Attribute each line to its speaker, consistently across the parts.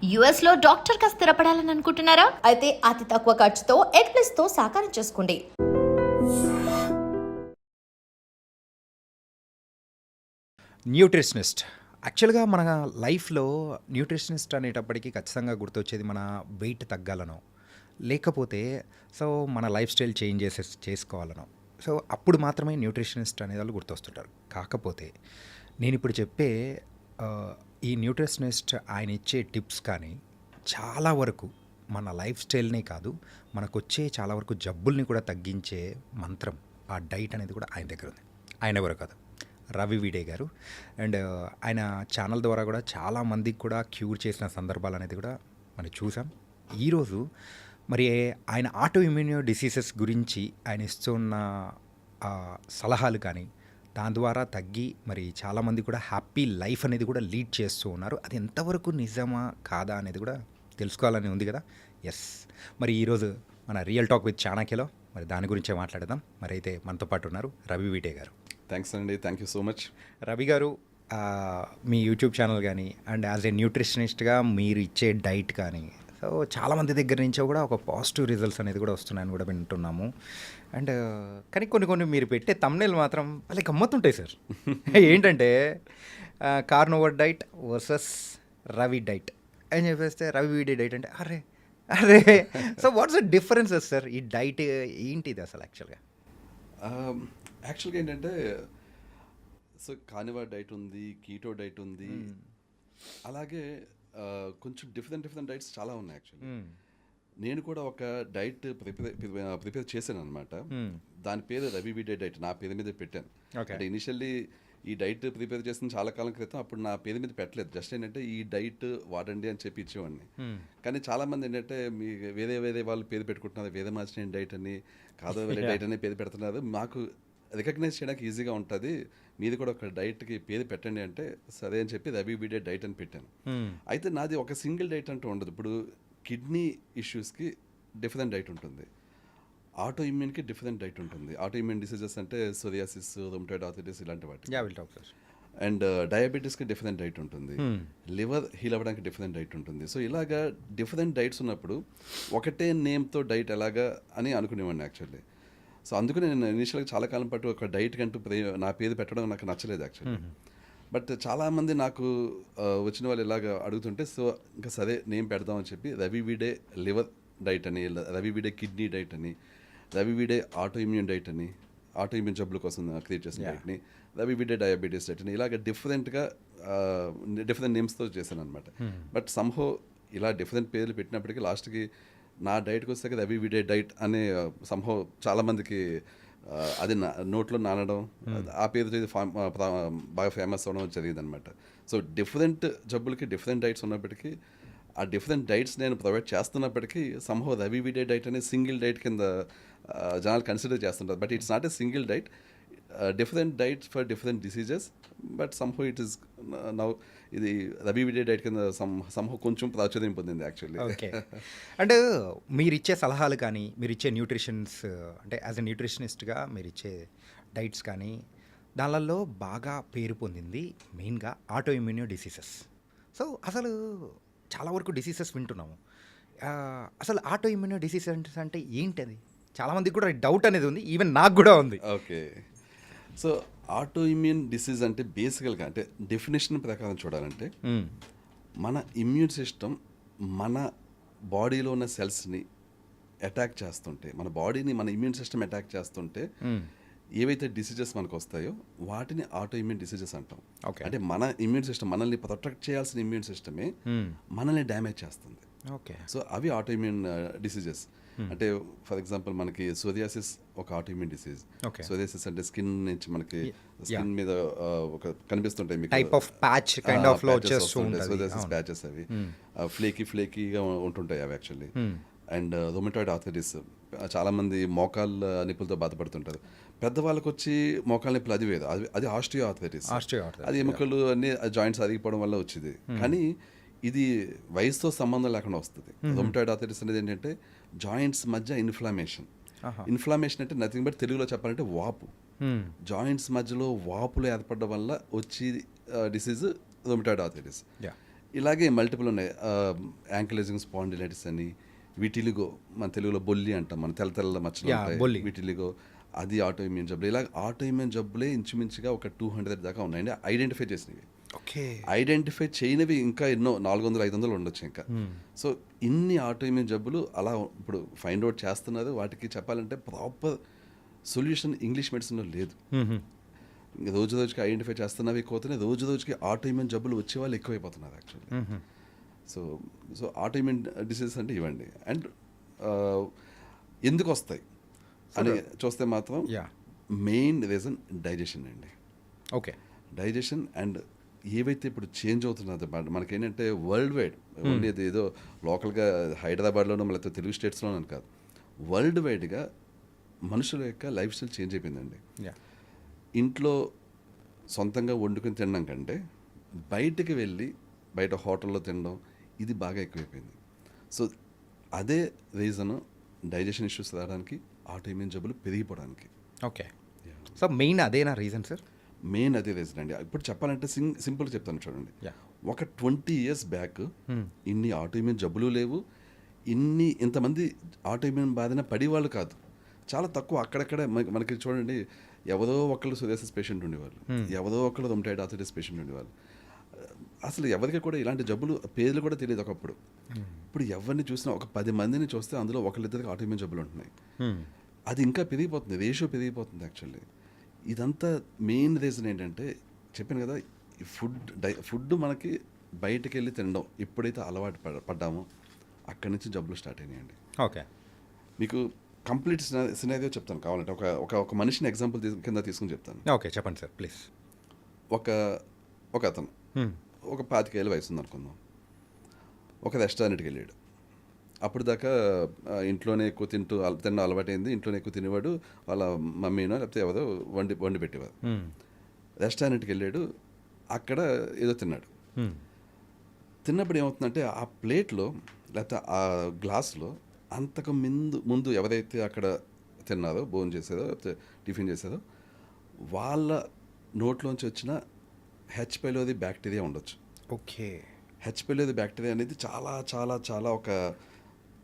Speaker 1: US లో doctor గా స్థిరపడాలని అనుకుంటున్నారా? అయితే అతి తక్కువ ఖర్చుతో ఎగ్ ప్లస్ తో సాకారం చేసుకోండి.
Speaker 2: న్యూట్రిషనిస్ట్ యాక్చువల్గా మన లైఫ్లో న్యూట్రిషనిస్ట్ అనేటప్పటికీ ఖచ్చితంగా గుర్తొచ్చేది మన వెయిట్ తగ్గాలనో లేకపోతే మన లైఫ్ స్టైల్ చేంజ్ చేసుకోవాలనో అప్పుడు మాత్రమే న్యూట్రిషనిస్ట్ అనే వాళ్ళు గుర్తొస్తుంటారు. కాకపోతే నేను ఇప్పుడు చెప్పే ఆ, ఈ న్యూట్రిషనిస్ట్ ఆయన ఇచ్చే టిప్స్ కానీ చాలా వరకు మన లైఫ్ స్టైల్నే కాదు, మనకొచ్చే చాలా వరకు జబ్బుల్ని కూడా తగ్గించే మంత్రం, ఆ డైట్ అనేది కూడా ఆయన దగ్గర ఉంది. ఆయన ఎవరు కాదు, రవి వీడే గారు. అండ్ ఆయన ఛానల్ ద్వారా కూడా చాలా మందికి కూడా క్యూర్ చేసిన సందర్భాలు అనేది కూడా మనం చూసాం. ఈరోజు మరి ఆయన ఆటో ఇమ్యూన్ డిసీజెస్ గురించి ఆయన ఇస్తున్న ఆ, సలహాలు కానీ దాని ద్వారా తగ్గి మరి చాలామంది కూడా హ్యాపీ లైఫ్ అనేది కూడా లీడ్ చేస్తూ ఉన్నారు. అది ఎంతవరకు నిజమా కాదా అనేది కూడా తెలుసుకోవాలని ఉంది కదా. ఎస్, మరి ఈరోజు మన రియల్ టాక్ విత్ చాణక్యలో మరి దాని గురించే మాట్లాడదాం. మరి అయితే మనతో పాటు ఉన్నారు రవి వీటే గారు.
Speaker 3: థ్యాంక్స్ అండి, thank you so much.
Speaker 2: Ravi గారు, మీ యూట్యూబ్ ఛానల్ కానీ అండ్ యాజ్ ఏ న్యూట్రిషనిస్ట్గా మీరు ఇచ్చే డైట్ కానీ చాలామంది దగ్గర నుంచో కూడా ఒక పాజిటివ్ రిజల్ట్స్ అనేది కూడా వస్తున్నాయని కూడా వింటున్నాము. అండ్ కానీ కొన్ని మీరు పెట్టే తమ్నెల్ మాత్రం వాళ్ళకి గమ్మత్తుంటాయి సార్. ఏంటంటే కార్నోవర్ డైట్ వర్సెస్ రవి డైట్ అని చెప్పేస్తే రవి వీడి డైట్ అంటే అరే అరే వాట్స్ ద డిఫరెన్సెస్ సార్? ఈ డైట్ ఏంటిది అసలు యాక్చువల్గా?
Speaker 3: యాక్చువల్గా ఏంటంటే కార్నివార్ డైట్ ఉంది, కీటో డైట్ ఉంది, అలాగే కొంచెం డిఫరెంట్ డైట్స్ చాలా ఉన్నాయి. యాక్చువల్లీ నేను కూడా ఒక డైట్ ప్రిపేర్ చేశాను అనమాట. దాని పేరు రవి వీడే డైట్, నా పేరు మీద పెట్టాను. అంటే ఇనిషియల్లీ ఈ డైట్ ప్రిపేర్ చేసిన చాలా కాలం క్రితం, అప్పుడు నా పేరు మీద పెట్టలేదు, జస్ట్ ఏంటంటే ఈ డైట్ వాడండి అని చెప్పి ఇచ్చేవాడిని. కానీ చాలామంది ఏంటంటే మీ వేరే వాళ్ళు పేరు పెట్టుకుంటున్నారు, వేరే మార్చిన డైట్ అని, కాదో వేరే డైట్ అని పేరు పెడుతున్నారు. మాకు రికగ్నైజ్ చేయడానికి ఈజీగా ఉంటుంది, మీది కూడా ఒక డైట్కి పేరు పెట్టండి అంటే సరే అని చెప్పి రవి వీడే డైట్ అని పెట్టాను. అయితే నాది ఒక సింగిల్ డైట్ అంటూ ఉండదు. ఇప్పుడు కిడ్నీ ఇష్యూస్కి డిఫరెంట్ డైట్ ఉంటుంది, ఆటో ఇమ్యూన్కి డిఫరెంట్ డైట్ ఉంటుంది. ఆటో ఇమ్యూన్ డిసీజెస్ అంటే సోరియాసిస్, రొమటాయిడ్ ఆర్థరైటిస్ ఇలాంటి వాటి. అండ్ డయాబెటీస్కి డిఫరెంట్ డైట్ ఉంటుంది, లివర్ హీల్ అవ్వడానికి డిఫరెంట్ డైట్ ఉంటుంది. సో ఇలాగా డిఫరెంట్ డైట్స్ ఉన్నప్పుడు ఒకటే నేమ్తో డైట్ ఎలాగా అని అనుకునేవాడిని యాక్చువల్లీ. సో అందుకని నేను ఇనిషియల్గా చాలా కాలం పాటు ఒక డైట్ కంటూ నా పేరు పెట్టడం నాకు నచ్చలేదు యాక్చువల్లీ. బట్ చాలామంది నాకు వచ్చిన వాళ్ళు ఇలాగ అడుగుతుంటే సో ఇంకా సరే నేమ్ పెడదామని చెప్పి రవి వీడే లివర్ డైట్ అని, రవి వీడే కిడ్నీ డైట్ అని, రవి వీడే ఆటో ఇమ్యూన్ డైట్ అని, ఆటో ఇమ్యూన్ జబ్బుల కోసం క్రియేట్ చేసిన డైట్ని, రవి వీడే డయాబెటీస్ డైట్ అని, ఇలాగ డిఫరెంట్ నేమ్స్తో చేశాను అనమాట. బట్ సంహో ఇలా డిఫరెంట్ పేర్లు పెట్టినప్పటికీ లాస్ట్కి నా డైట్కి వస్తే రవి వీడే డైట్ అనే సంహో చాలామందికి అది నోట్లో నానడం, ఆ పేరుతో ఇది బాగా ఫేమస్ అవ్వడం జరిగింది అనమాట. సో డిఫరెంట్ జబ్బులకి డిఫరెంట్ డైట్స్ ఉన్నప్పటికీ ఆ డిఫరెంట్ డైట్స్ నేను ప్రొవైడ్ చేస్తున్నప్పటికీ సంహో రవి వీడే డైట్ అనే సింగిల్ డైట్ కింద జనాలు కన్సిడర్ చేస్తుంటారు. But it's not a single diet, different diets for different diseases. But somehow it is now ఇది రవి వీడే డైట్ కింద సంహో కొంచెం ప్రాచుర్యం పొందింది యాక్చువల్లీ.
Speaker 2: ఓకే. అండ్ మీరు ఇచ్చే సలహాలు కానీ మీరు ఇచ్చే న్యూట్రిషన్స్ అంటే యాజ్ ఎ న్యూట్రిషనిస్ట్గా మీరు ఇచ్చే డైట్స్ కానీ దానిలో బాగా పేరు పొందింది మెయిన్గా ఆటో ఇమ్యూన్ డిసీజెస్. సో అసలు చాలా వరకు డిసీజెస్ వింటున్నాము. అసలు ఆటో ఇమ్యూన్ డిసీజెస్ అంటే ఏంటది? చాలామందికి కూడా డౌట్ అనేది ఉంది, ఈవెన్ నాకు కూడా ఉంది.
Speaker 3: Okay, so auto immune disease అంటే బేసికల్గా అంటే డెఫినేషన్ ప్రకారం చూడాలంటే మన ఇమ్యూన్ సిస్టమ్ మన బాడీలో ఉన్న సెల్స్ని అటాక్ చేస్తుంటే, మన బాడీని మన ఇమ్యూన్ సిస్టమ్ అటాక్ చేస్తుంటే ఏవైతే డిసీజెస్ మనకు వస్తాయో వాటిని ఆటో ఇమ్యూన్ డిసీజెస్ అంటాం. అంటే మన ఇమ్యూన్ సిస్టమ్, మనల్ని ప్రొటెక్ట్ చేయాల్సిన ఇమ్యూన్ సిస్టమే మనల్ని డ్యామేజ్ చేస్తుంది.
Speaker 2: ఓకే, సో
Speaker 3: అవి ఆటో ఇమ్యూన్ డిసీజెస్. అంటే ఫర్ ఎగ్జాంపుల్ మనకి సోరియాసిస్ ఒక ఆటో ఇమ్యూన్ డిసీజ్. సోరియాసిస్ అంటే స్కిన్ నుంచి మనకి స్కిన్ మీద ఒక కనిపిస్తుంటాయి మీకు
Speaker 2: type of patch kind of లో వచ్చేస్తుంది
Speaker 3: సోరియాసిస్ ప్యాచెస్. అవి ఫ్లేకీగా ఉంటుంటాయి అవి యాక్చువల్లీ. అండ్ రొమటాయిడ్ ఆర్థరైటిస్, చాలా మంది మోకాళ్ళ నిప్పులతో బాధపడుతుంటారు. పెద్దవాళ్ళకి వచ్చి మోకాళ్ళ నిప్పులు అది వేరు, అది ఆస్టియో ఆర్థరైటిస్. అది ఎముకలు అన్ని జాయింట్స్ అరిగిపోవడం వల్ల వచ్చింది. కానీ ఇది వయసుతో సంబంధం లేకుండా వస్తుంది. రొమటాయిడ్ ఆర్థరైటిస్ అనేది ఏంటంటే జాయింట్స్ మధ్య ఇన్ఫ్లమేషన్ అంటే నథింగ్ బట్ తెలుగులో చెప్పాలంటే వాపు. జాయింట్స్ మధ్యలో వాపులు ఏర్పడడం వల్ల వచ్చి డిసీజ్ రొమటాయిడ్ ఆర్థరైటిస్. ఇలాగే మల్టిపుల్ ఉన్నాయి. యాంకిలైజింగ్ స్పాండిలైటిస్ అని, విటిలిగో, మన తెలుగులో బొల్లి అంటాం, మన తెల్ల తెల్ల మచ్చలు
Speaker 2: Yeah,
Speaker 3: ఉంటాయి,
Speaker 2: బొల్లి.
Speaker 3: విటిలిగో, అది ఆటో ఇమ్యూన్ జబ్బులు. ఇలా ఆటో ఇమ్యూన్ జబ్బులే ఇంచుమించుగా ఒక 200 దాకా ఉన్నాయండి ఐడెంటిఫై చేసినవి.
Speaker 2: ఓకే.
Speaker 3: ఐడెంటిఫై చేయనివి ఇంకా ఎన్నో 400-500 ఉండొచ్చు ఇంకా. సో ఇన్ని ఆటో ఇమ్యూన్ జబ్బులు అలా ఇప్పుడు ఫైండ్ అవుట్ చేస్తున్నారు. వాటికి చెప్పాలంటే ప్రాపర్ సొల్యూషన్ ఇంగ్లీష్ మెడిసిన్లో లేదు. ఇంకా రోజు రోజుకి ఐడెంటిఫై చేస్తున్నవి ఎక్కువవుతున్నాయి, రోజు రోజుకి ఆటో ఇమ్యూన్ జబ్బులు వచ్చే వాళ్ళు ఎక్కువైపోతున్నారు actually. So so auto immune diseases అంటే ఇవ్వండి. అండ్ ఎందుకు వస్తాయి అని చూస్తే మాత్రం
Speaker 2: Yeah.
Speaker 3: మెయిన్ రీజన్ డైజెషన్ అండి.
Speaker 2: ఓకే.
Speaker 3: డైజెషన్ అండ్ ఏవైతే ఇప్పుడు చేంజ్ అవుతున్నది మనకేంటంటే వరల్డ్ వైడ్, ఓన్లీ అది ఏదో లోకల్గా హైదరాబాద్లోనో లేకపోతే తెలుగు స్టేట్స్లోనో కాదు, వరల్డ్ వైడ్గా మనుషుల యొక్క లైఫ్ స్టైల్ చేంజ్ అయిపోయిందండి.
Speaker 2: యా.
Speaker 3: ఇంట్లో సొంతంగా వండుకొని తినడం కంటే బయటికి వెళ్ళి బయట హోటల్లో తినడం ఇది బాగా ఎక్కువైపోయింది. సో అదే రీజను డైజెషన్ ఇష్యూస్ రావడానికి, ఆటో ఇమ్యూన్ జబ్బులు పెరిగిపోవడానికి.
Speaker 2: ఓకే. సో మెయిన్ అదేనా రీజన్ సార్?
Speaker 3: మెయిన్ అదే రీజన్ అండి. ఇప్పుడు చెప్పాలంటే సింపుల్గా చెప్తాను చూడండి.
Speaker 2: యా.
Speaker 3: ఒక 20 years బ్యాక్ ఇన్ని ఆటో ఇమ్యూన్ జబ్బులు లేవు, ఇంతమంది ఆటో ఇమ్యూన్ బాధన పడేవాళ్ళు కాదు, చాలా తక్కువ. అక్కడక్కడ మనకి చూడండి, ఎవరో ఒకళ్ళు సోరియాసిస్ పేషెంట్ ఉండేవాళ్ళు, ఎవరో ఒకళ్ళు రొమటాయిడ్ ఆర్థరైటిస్ పేషెంట్ ఉండేవాళ్ళు. అసలు ఎవరికి కూడా ఇలాంటి జబ్బులు పేర్లు కూడా తెలియదు ఒకప్పుడు. ఇప్పుడు ఎవరిని చూసినా ఒక 10 మందిని చూస్తే అందులో ఒకళ్ళిద్దరికి ఆటో ఇమ్యూన్ జబ్బులు ఉంటున్నాయి. అది ఇంకా పెరిగిపోతుంది, రేషియో పెరిగిపోతుంది యాక్చువల్లీ. ఇదంతా మెయిన్ రీజన్ ఏంటంటే చెప్పాను కదా, ఈ ఫుడ్ మనకి బయటకు వెళ్ళి తినడం ఎప్పుడైతే అలవాటు పడ్డామో అక్కడి నుంచి జబ్బులు స్టార్ట్ అయినాయండి.
Speaker 2: ఓకే.
Speaker 3: మీకు కంప్లీట్ సినారియో చెప్తాను కావాలంటే. ఒక మనిషిని ఎగ్జాంపుల్ కింద తీసుకుని చెప్తాను.
Speaker 2: ఓకే, చెప్పండి సార్ ప్లీజ్.
Speaker 3: ఒక అతను ఒక 25 ఏళ్ళ వయసు ఉంది అనుకుందాం. ఒక రెస్టారెంట్కి వెళ్ళాడు. అప్పుడు దాకా ఇంట్లోనే ఎక్కువ తినడం అలవాటైంది, ఇంట్లోనే ఎక్కువ తినేవాడు, వాళ్ళ మమ్మీనో లేకపోతే ఎవరో వండి పెట్టేవారు. రెస్టారెంట్కి వెళ్ళాడు, అక్కడ ఏదో తిన్నాడు. తిన్నప్పుడు ఏమవుతుందంటే ఆ ప్లేట్లో లేకపోతే ఆ గ్లాస్లో అంతకు ముందు ఎవరైతే అక్కడ తిన్నారో, భోజనం చేశారో లేకపోతే టిఫిన్ చేశారో వాళ్ళ నోట్లోంచి వచ్చిన హెచ్ పైలోది బ్యాక్టీరియా ఉండొచ్చు.
Speaker 2: ఓకే.
Speaker 3: హెచ్ పైలోది బ్యాక్టీరియా అనేది చాలా చాలా చాలా ఒక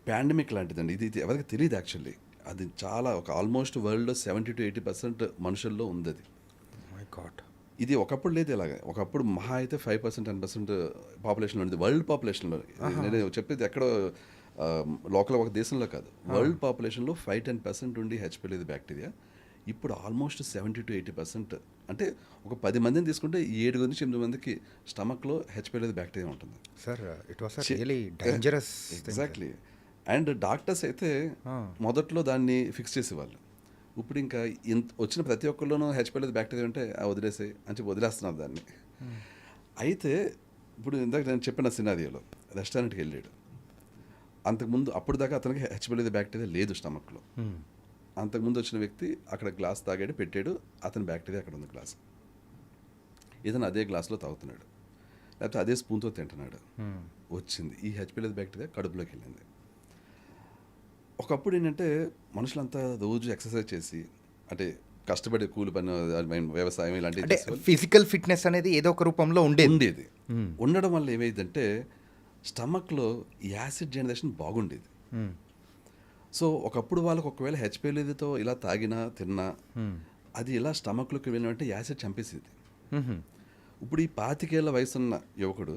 Speaker 3: పాండమిక్ లాంటిదండి. ఇది ఎవరికి తెలియదు యాక్చువల్లీ. అది చాలా ఒక ఆల్మోస్ట్ వరల్డ్లో 70-80% మనుషుల్లో ఉంది అది.
Speaker 2: My God.
Speaker 3: ఇది ఒకప్పుడు లేదు ఇలాగ. ఒకప్పుడు మహా అయితే 5% 10% పాపులేషన్లో ఉంది, వరల్డ్ పాపులేషన్లో. నేను చెప్పేది ఎక్కడో లోకల్ ఒక దేశంలో కాదు, వరల్డ్ పాపులేషన్లో 5-10% ఉండి హెచ్ పైలోది బ్యాక్టీరియా. ఇప్పుడు ఆల్మోస్ట్ 70-80%, అంటే ఒక 10 మందిని తీసుకుంటే 7-8 మందికి స్టమక్లో హెచ్ పైలోది బ్యాక్టీరియా ఉంటుంది.
Speaker 2: Sir it was really dangerous.
Speaker 3: Exactly. And doctors అయితే మొదట్లో దాన్ని ఫిక్స్ చేసేవాళ్ళు. ఇప్పుడు ఇంకా వచ్చిన ప్రతి ఒక్కరిలోనూ హెచ్ పైలోది బ్యాక్టీరియా ఉంటే వదిలేసే అని చెప్పి వదిలేస్తున్నారు దాన్ని. అయితే ఇప్పుడు ఇందాక నేను చెప్పిన సినారియోలో రెస్టారెంట్కి వెళ్ళాడు. అంతకుముందు అప్పుడు దాకా అతనికి హెచ్ పైలోది బ్యాక్టీరియా లేదు స్టమక్లో. అంతకుముందు వచ్చిన వ్యక్తి అక్కడ గ్లాస్ తాగాడు, పెట్టాడు, అతని బ్యాక్టీరియా అక్కడ ఉంది గ్లాస్. ఇతను అదే గ్లాస్లో తాగుతున్నాడు, లేకపోతే అదే స్పూన్తో తింటున్నాడు, వచ్చింది ఈ హెచ్ పైలోది బ్యాక్టీరియా కడుపులోకి వెళ్ళింది. ఒకప్పుడు ఏంటంటే మనుషులంతా రోజు ఎక్సర్సైజ్ చేసి, అంటే కష్టపడి కూలి పని, వ్యవసాయం ఇలాంటివి
Speaker 2: అంటే ఫిజికల్ ఫిట్నెస్ అనేది ఏదో ఒక రూపంలో ఉండేది.
Speaker 3: ఉండడం వల్ల ఏమైందంటే స్టమక్లో యాసిడ్ జనరేషన్ బాగుండేది. సో ఒకప్పుడు వాళ్ళకి ఒకవేళ హెచ్ పైలోదితో ఇలా తాగినా తిన్నా అది ఇలా స్టమక్లోకి వెళ్ళినంటే యాసిడ్ చంపేసేది. ఇప్పుడు ఈ 25 ఏళ్ళ వయసున్న యువకుడు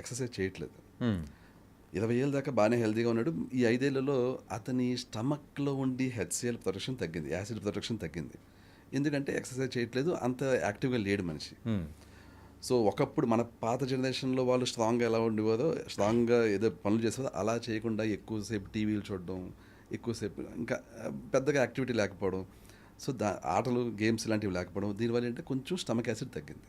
Speaker 3: ఎక్సర్సైజ్ చేయట్లేదు, 20 ఏళ్ళ దాకా బాగానే హెల్తీగా ఉన్నాడు. ఈ 5 ఏళ్లలో అతని స్టమక్లో ఉండి హెచ్సిఎల్ ప్రొడక్షన్ తగ్గింది, యాసిడ్ ప్రొడక్షన్ తగ్గింది. ఎందుకంటే ఎక్సర్సైజ్ చేయట్లేదు, అంత యాక్టివ్గా లేడు మనిషి. సో ఒకప్పుడు మన పాత జనరేషన్లో వాళ్ళు స్ట్రాంగ్గా ఎలా ఉండేవారో, స్ట్రాంగ్గా ఏదో పనులు చేసేవారో అలా చేయకుండా ఎక్కువసేపు టీవీలు చూడడం, ఎక్కువసేపు ఇంకా పెద్దగా యాక్టివిటీ లేకపోవడం, సో ఆటలు గేమ్స్ ఇలాంటివి లేకపోవడం, దీనివల్ల ఏంటంటే కొంచెం స్టమక్ యాసిడ్ తగ్గింది.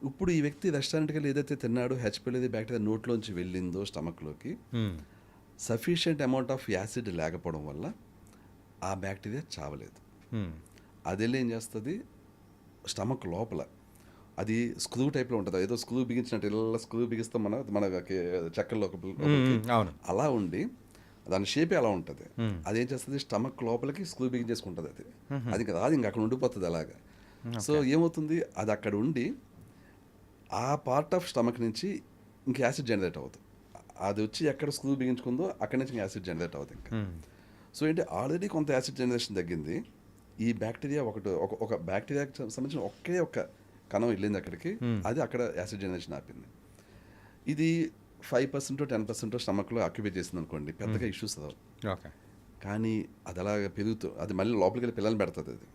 Speaker 3: ఇప్పుడు ఈ వ్యక్తి రెస్టారెంట్కి వెళ్ళి ఏదైతే తిన్నాడో హెచ్ పైలోది బ్యాక్టీరియా నోట్లోంచి వెళ్ళిందో స్టమక్లోకి, సఫిషియంట్ అమౌంట్ ఆఫ్ యాసిడ్ లేకపోవడం వల్ల ఆ బ్యాక్టీరియా చావలేదు. అది వెళ్ళి ఏం చేస్తుంది, స్టమక్ లోపల అది స్క్రూ టైప్లో ఉంటుంది, ఏదో స్క్రూ బిగించినట్టు ఇలా స్క్రూ బిగిస్తాం మన చెక్కల్లో అలా ఉండి దాని షేపే అలా ఉంటుంది. అదేం చేస్తుంది, స్టమక్ లోపలికి స్క్రూ బిగించేసుకుంటుంది. అది రాదు, ఇంకా అక్కడ ఉండిపోతుంది అలాగా. సో ఏమవుతుంది, అది అక్కడ ఉండి ఆ పార్ట్ ఆఫ్ స్టమక్ నుంచి ఇంక యాసిడ్ జనరేట్ అవుతుంది. అది వచ్చి ఎక్కడ స్క్రూ బిగించుకుందో అక్కడి నుంచి యాసిడ్ జనరేట్ అవుతుంది ఇంకా. సో ఏంటి ఆల్రెడీ కొంత యాసిడ్ జనరేషన్ తగ్గింది. ఈ బ్యాక్టీరియా ఒక బ్యాక్టీరియాకి సంబంధించిన ఒక కణం వెళ్ళింది అక్కడికి, అది అక్కడ యాసిడ్ జనరేషన్ ఆపింది. ఇది 5% 10% స్టమక్లో ఆక్యుపై చేసింది అనుకోండి, పెద్దగా ఇష్యూస్ అవ్వవు.
Speaker 2: ఓకే.
Speaker 3: కానీ అది అలాగ పెరుగుతూ అది మళ్ళీ లోపలికి వెళ్ళి పిల్లల్ని పెడుతుంది అది.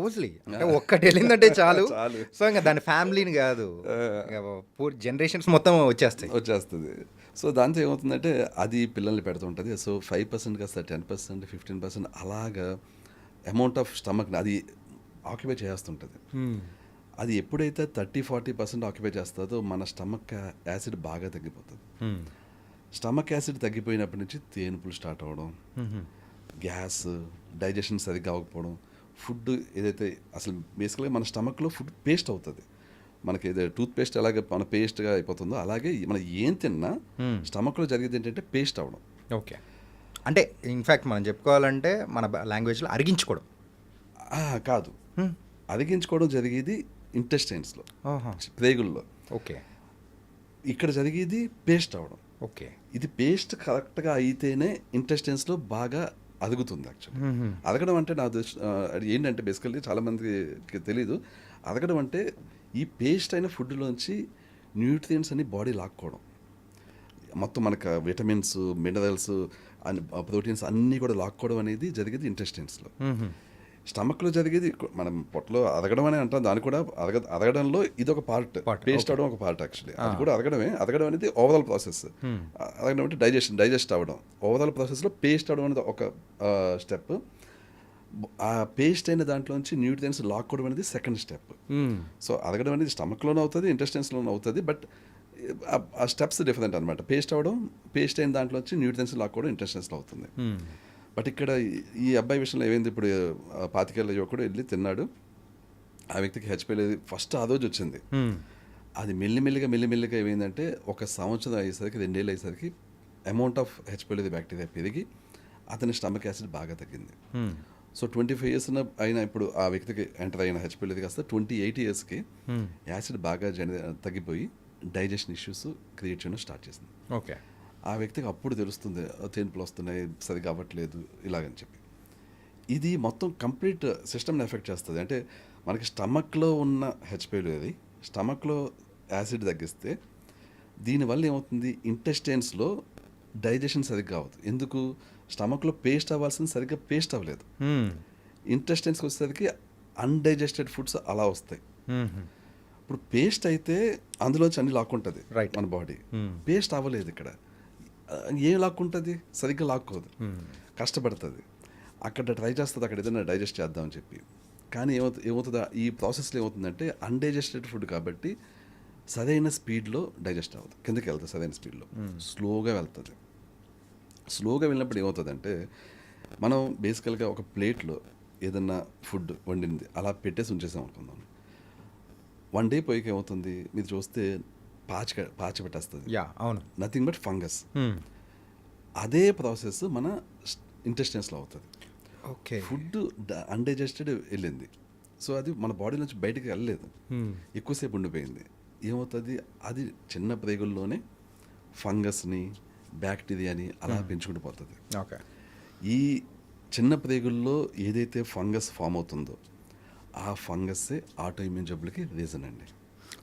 Speaker 2: ఓస్లీ అంటే ఒక్కటి వెళ్ళిందంటే చాలు.
Speaker 3: చాలు.
Speaker 2: సో ఇంకా దాని ఫ్యామిలీని కాదు, పూర్ జనరేషన్స్ మొత్తం
Speaker 3: వచ్చేస్తుంది. సో దాంతో ఏమవుతుందంటే అది పిల్లల్ని పెడుతుంటుంది. సో 5% కాస్త 10%, 15% అలాగా అమౌంట్ ఆఫ్ స్టమక్ని అది ఆక్యుపై చేస్తుంటుంది. అది ఎప్పుడైతే 30-40% ఆక్యుపై చేస్తుందో మన స్టమక్ యాసిడ్ బాగా తగ్గిపోతుంది. స్టమక్ యాసిడ్ తగ్గిపోయినప్పటి నుంచి తేనుపులు స్టార్ట్ అవ్వడం, గ్యాస్, డైజెషన్ సరిగ్గా అవ్వకపోవడం, ఫుడ్ ఏదైతే అసలు బేసికల్గా మన స్టమక్లో ఫుడ్ పేస్ట్ అవుతుంది. మనకి ఏదో టూత్ పేస్ట్ ఎలాగ మన పేస్ట్గా అయిపోతుందో అలాగే మనం ఏం తిన్నా స్టమక్లో జరిగేది ఏంటంటే పేస్ట్ అవ్వడం.
Speaker 2: ఓకే. అంటే ఇన్ఫ్యాక్ట్ మనం చెప్పుకోవాలంటే మన లాంగ్వేజ్లో అరిగించుకోవడం
Speaker 3: కాదు, అరిగించుకోవడం జరిగేది ఇంటెస్టైన్స్లో, ప్రేగుల్లో.
Speaker 2: ఓకే.
Speaker 3: ఇక్కడ జరిగేది పేస్ట్ అవ్వడం.
Speaker 2: ఓకే.
Speaker 3: ఇది పేస్ట్ కరెక్ట్గా అయితేనే ఇంటెస్టైన్స్లో బాగా అదుగుతుంది. యాక్చువల్లీ అదగడం అంటే నా అది ఏంటంటే బేసికల్లీ చాలామందికి తెలీదు. అదగడం అంటే ఈ పేస్ట్ అయిన ఫుడ్లోంచి న్యూట్రియంట్స్ అన్ని బాడీ లాక్కోవడం, మొత్తం మనకు విటమిన్స్, మినరల్స్, ప్రోటీన్స్ అన్నీ కూడా లాక్కోవడం అనేది జరిగేది ఇంటెస్టైన్స్లో. స్టమక్లో జరిగేది మనం పొట్టలో అదగడం అని అంటాం, దాని కూడా అదగడంలో ఇది ఒక పార్ట్, పేస్ట్ అవడం ఒక పార్ట్. యాక్చువల్లీ అది కూడా అదగడం అనేది ఓవరాల్ ప్రాసెస్. అదగడం అంటే డైజెస్ట్ అవ్వడం, ఓవరాల్ ప్రాసెస్లో పేస్ట్ అవడం అనేది ఒక స్టెప్. ఆ పేస్ట్ అయిన దాంట్లోంచి న్యూట్రియన్స్ లాక్కోవడం అనేది సెకండ్ స్టెప్. సో అదగడం అనేది స్టమక్లోనే అవుతుంది, ఇంటెస్టైన్స్లోనే అవుతుంది, బట్ ఆ స్టెప్స్ డిఫరెంట్ అనమాట. పేస్ట్ అయిన దాంట్లోంచి న్యూట్రియన్స్ లాక్కోవడం ఇంటెస్టైన్స్లో అవుతుంది. బట్ ఇక్కడ ఈ అబ్బాయి విషయంలో ఏమైంది, ఇప్పుడు 25 ఏళ్ళ యువకుడు వెళ్ళి తిన్నాడు, ఆ వ్యక్తికి హెచ్పైలీ ఫస్ట్ ఆ రోజు వచ్చింది. అది మెల్లిమెల్లిగా ఏమైందంటే 1 సంవత్సరం అయ్యేసరికి 2 ఏళ్ళు అయ్యేసరికి అమౌంట్ ఆఫ్ హెచ్పైలీ బ్యాక్టీరియా పెరిగి అతని స్టమక్ యాసిడ్ బాగా తగ్గింది. సో 25 ఇయర్స్ అయినా ఇప్పుడు ఆ వ్యక్తికి ఎంటర్ అయిన హెచ్పైలీ కాస్త 28 ఇయర్స్కి యాసిడ్ బాగా తగ్గిపోయి డైజెషన్ ఇష్యూస్ క్రియేట్ చేయడం స్టార్ట్ చేసింది.
Speaker 2: ఓకే.
Speaker 3: ఆ వ్యక్తికి అప్పుడు తెలుస్తుంది తేన్పులు వస్తున్నాయి, సరిగా అవ్వట్లేదు ఇలాగని చెప్పి. ఇది మొత్తం కంప్లీట్ సిస్టమ్ని ఎఫెక్ట్ చేస్తుంది. అంటే మనకి స్టమక్లో ఉన్న హెచ్పైలీ అది స్టమక్లో యాసిడ్ తగ్గిస్తే దీనివల్ల ఏమవుతుంది, ఇంటెస్టైన్స్లో డైజెషన్ సరిగ్గా అవుతుంది. ఎందుకు, స్టమక్లో పేస్ట్ అవ్వాల్సింది సరిగ్గా పేస్ట్ అవ్వలేదు. ఇంటెస్టైన్స్కి వచ్చేసరికి అన్డైజెస్టెడ్ ఫుడ్స్ అలా వస్తాయి. ఇప్పుడు పేస్ట్ అయితే అందులోంచి అన్ని లాక్కుంటుంది మన బాడీ. పేస్ట్ అవ్వలేదు, ఇక్కడ ఏం లాక్కుంటుంది, సరిగ్గా లాక్కోదు, కష్టపడుతుంది, అక్కడ ట్రై చేస్తుంది అక్కడ ఏదైనా డైజెస్ట్ చేద్దామని చెప్పి. కానీ ఏమవుతుందా, ఈ ప్రాసెస్లో ఏమవుతుందంటే అన్డైజెస్టెడ్ ఫుడ్ కాబట్టి సరైన స్పీడ్లో డైజెస్ట్ అవ్వదు, కిందకి వెళ్తుంది సరైన స్పీడ్లో, స్లోగా వెళ్తుంది. స్లోగా వెళ్ళినప్పుడు ఏమవుతుందంటే మనం బేసికల్గా ఒక ప్లేట్లో ఏదన్నా ఫుడ్ వండింది అలా పెట్టేసి ఉంచేసాం అనుకుందాం, 1 డే పోయికి ఏమవుతుంది, మీరు చూస్తే పాచి పెట్టేస్తుంది.
Speaker 2: అవును,
Speaker 3: నథింగ్ బట్ ఫంగస్. అదే ప్రాసెస్ మన ఇంటెస్టైన్స్లో అవుతుంది.
Speaker 2: ఓకే.
Speaker 3: ఫుడ్ అన్డైజెస్టెడ్ వెళ్ళింది, సో అది మన బాడీ నుంచి బయటకు వెళ్ళలేదు, ఎక్కువసేపు ఉండిపోయింది. ఏమవుతుంది, అది చిన్న ప్రేగుల్లోనే ఫంగస్ని, బ్యాక్టీరియాని అలా పెంచుకుంటూ పోతుంది.
Speaker 2: ఓకే. ఈ
Speaker 3: చిన్న ప్రేగుల్లో ఏదైతే ఫంగస్ ఫామ్ అవుతుందో ఆ ఫంగస్సే ఆటోఇమ్యూన్ జబ్బులకి రీజన్ అండి.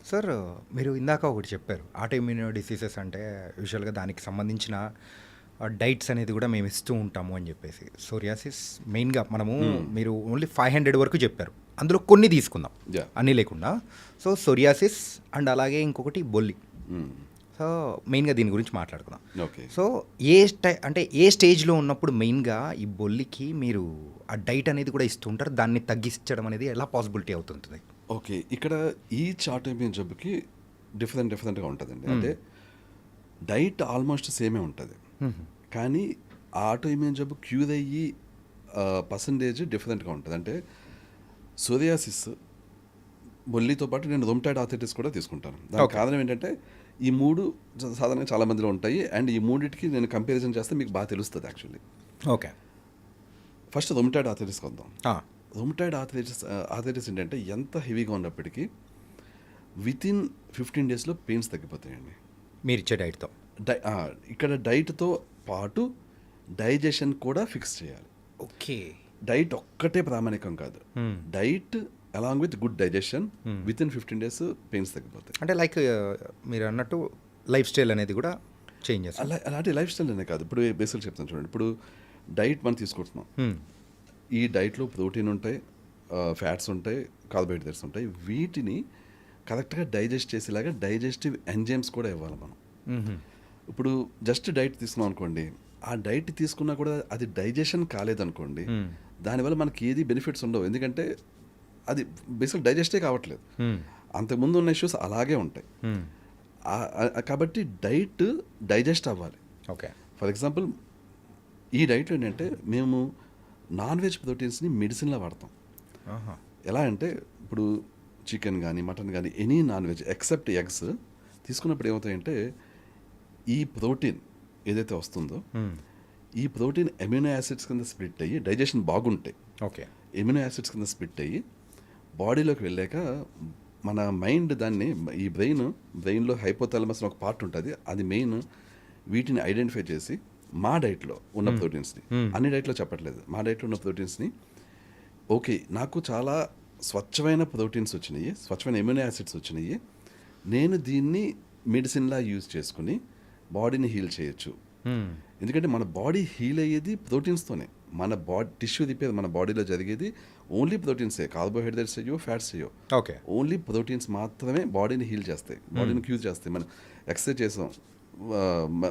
Speaker 2: సార్, మీరు ఇందాక ఒకటి చెప్పారు, ఆటోఇమ్యూన్ డిసీజెస్ అంటే యూజువల్గా దానికి సంబంధించిన డైట్స్ అనేది కూడా మేము ఇస్తూ ఉంటాము అని చెప్పేసి. సోరియాసిస్ మెయిన్గా మనము మీరు ఓన్లీ 500 వరకు చెప్పారు, అందులో కొన్ని తీసుకుందాం, అన్నీ లేకుండా. సో సోరియాసిస్ అండ్ అలాగే ఇంకొకటి బొల్లి. సో మెయిన్గా దీని గురించి మాట్లాడుకుందాం.
Speaker 3: ఓకే.
Speaker 2: సో అంటే ఏ స్టేజ్లో ఉన్నప్పుడు మెయిన్గా ఈ బొల్లికి మీరు ఆ డైట్ అనేది కూడా ఇస్తుంటారు, దాన్ని తగ్గించడం అనేది ఎలా పాసిబిలిటీ అవుతుంటుంది?
Speaker 3: ఓకే, ఇక్కడ ఈచ్ ఆటోఇమ్యూన్ జబ్బుకి డిఫరెంట్గా ఉంటుందండి. అంటే డైట్ ఆల్మోస్ట్ సేమే ఉంటుంది, కానీ ఆటోఇమ్యూన్ జబ్బు క్యూర్ అయ్యి పర్సంటేజ్ డిఫరెంట్గా ఉంటుంది. అంటే సోరియాసిస్, బొల్లితో పాటు నేను రొమటాయిడ్ ఆర్థరైటిస్ కూడా తీసుకుంటాను. దానికి కారణం ఏంటంటే ఈ 3 సాధారణంగా చాలా మందిలో ఉంటాయి, అండ్ ఈ 3టికి నేను కంపారిజన్ చేస్తే మీకు బాగా తెలుస్తుంది యాక్చువల్లీ.
Speaker 2: ఓకే.
Speaker 3: ఫస్ట్ రొమటాయిడ్ ఆర్థరైటిస్కి వద్దాం. రొమటాయిడ్ ఆర్థరైటిస్ ఏంటంటే ఎంత హెవీగా ఉన్నప్పటికీ వితిన్ 15 డేస్లో పెయిన్స్ తగ్గిపోతాయండి.
Speaker 2: మీరు ఇచ్చే డైట్తో.
Speaker 3: ఇక్కడ డైట్తో పాటు డైజెషన్ కూడా ఫిక్స్ చేయాలి.
Speaker 2: ఓకే.
Speaker 3: డైట్ ఒక్కటే ప్రామాణికం కాదు. Diet along with good digestion with in 15 days pains తగ్గిపోతాయి.
Speaker 2: అంటే లైక్ మీరు అన్నట్టు లైఫ్ స్టైల్ అనేది కూడా చేంజ్ చేస్తారు.
Speaker 3: అలాంటి లైఫ్ స్టైల్ అనే కాదు. ఇప్పుడు బేసిక్ చెప్తాను చూడండి. ఇప్పుడు డైట్ మనం తీసుకుంటున్నాం. ఈ డైట్లో ప్రోటీన్ ఉంటాయి, ఫ్యాట్స్ ఉంటాయి, కార్బోహైడ్రేట్స్ ఉంటాయి. వీటిని కరెక్ట్గా డైజెస్ట్ చేసేలాగా డైజెస్టివ్ ఎంజైమ్స్ కూడా ఇవ్వాలి మనం. ఇప్పుడు జస్ట్ డైట్ తీసుకున్నాం అనుకోండి, ఆ డైట్ తీసుకున్నా కూడా అది డైజెషన్ కాలేదనుకోండి, దానివల్ల మనకి ఏది బెనిఫిట్స్ ఉండవు. ఎందుకంటే అది బేసిక్ డైజెస్టే కావట్లేదు. అంతకుముందు ఉన్న ఇష్యూస్ అలాగే ఉంటాయి. కాబట్టి డైట్ డైజెస్ట్ అవ్వాలి.
Speaker 2: ఓకే.
Speaker 3: ఫర్ ఎగ్జాంపుల్ ఈ డైట్ ఏంటంటే మేము నాన్ వెజ్ ప్రోటీన్స్ని మెడిసిన్లో వాడతాం. ఎలా అంటే ఇప్పుడు చికెన్ కానీ మటన్ కానీ any non veg except eggs తీసుకున్నప్పుడు ఏమవుతాయంటే ఈ ప్రోటీన్ ఏదైతే వస్తుందో ఈ ప్రోటీన్ ఎమ్యూనో యాసిడ్స్ కింద స్ప్లిట్ అయ్యి డైజెషన్ బాగుంటాయి.
Speaker 2: ఓకే.
Speaker 3: ఎమ్యూనో యాసిడ్స్ కింద స్ప్లిట్ అయ్యి బాడీలోకి వెళ్ళాక మన మైండ్ దాన్ని ఈ బ్రెయిన్లో హైపోథాలమస్ ఒక పార్ట్ ఉంటుంది. అది మెయిన్ వీటిని ఐడెంటిఫై చేసి మా డైట్లో ఉన్న ప్రోటీన్స్ని, అన్ని డైట్లో చెప్పట్లేదు, మా డైట్లో ఉన్న ప్రోటీన్స్ని ఓకే నాకు చాలా స్వచ్ఛమైన ప్రోటీన్స్ వచ్చినాయి, స్వచ్ఛమైన ఎమ్యూనో యాసిడ్స్ వచ్చినాయి, నేను దీన్ని మెడిసిన్లా యూజ్ చేసుకుని బాడీని హీల్ చేయొచ్చు. ఎందుకంటే మన బాడీ హీల్ అయ్యేది ప్రోటీన్స్తోనే. మన బాడీ టిష్యూ తిప్పేది మన బాడీలో జరిగేది ఓన్లీ ప్రోటీన్సే. కార్బోహైడ్రేట్స్ అయ్యో, ఫ్యాట్స్ అయ్యో,
Speaker 2: ఓకే,
Speaker 3: ఓన్లీ ప్రోటీన్స్ మాత్రమే బాడీని హీల్ చేస్తాయి, బాడీని క్యూజ్ చేస్తాయి. మనం ఎక్సర్సైజ్ చేసాం,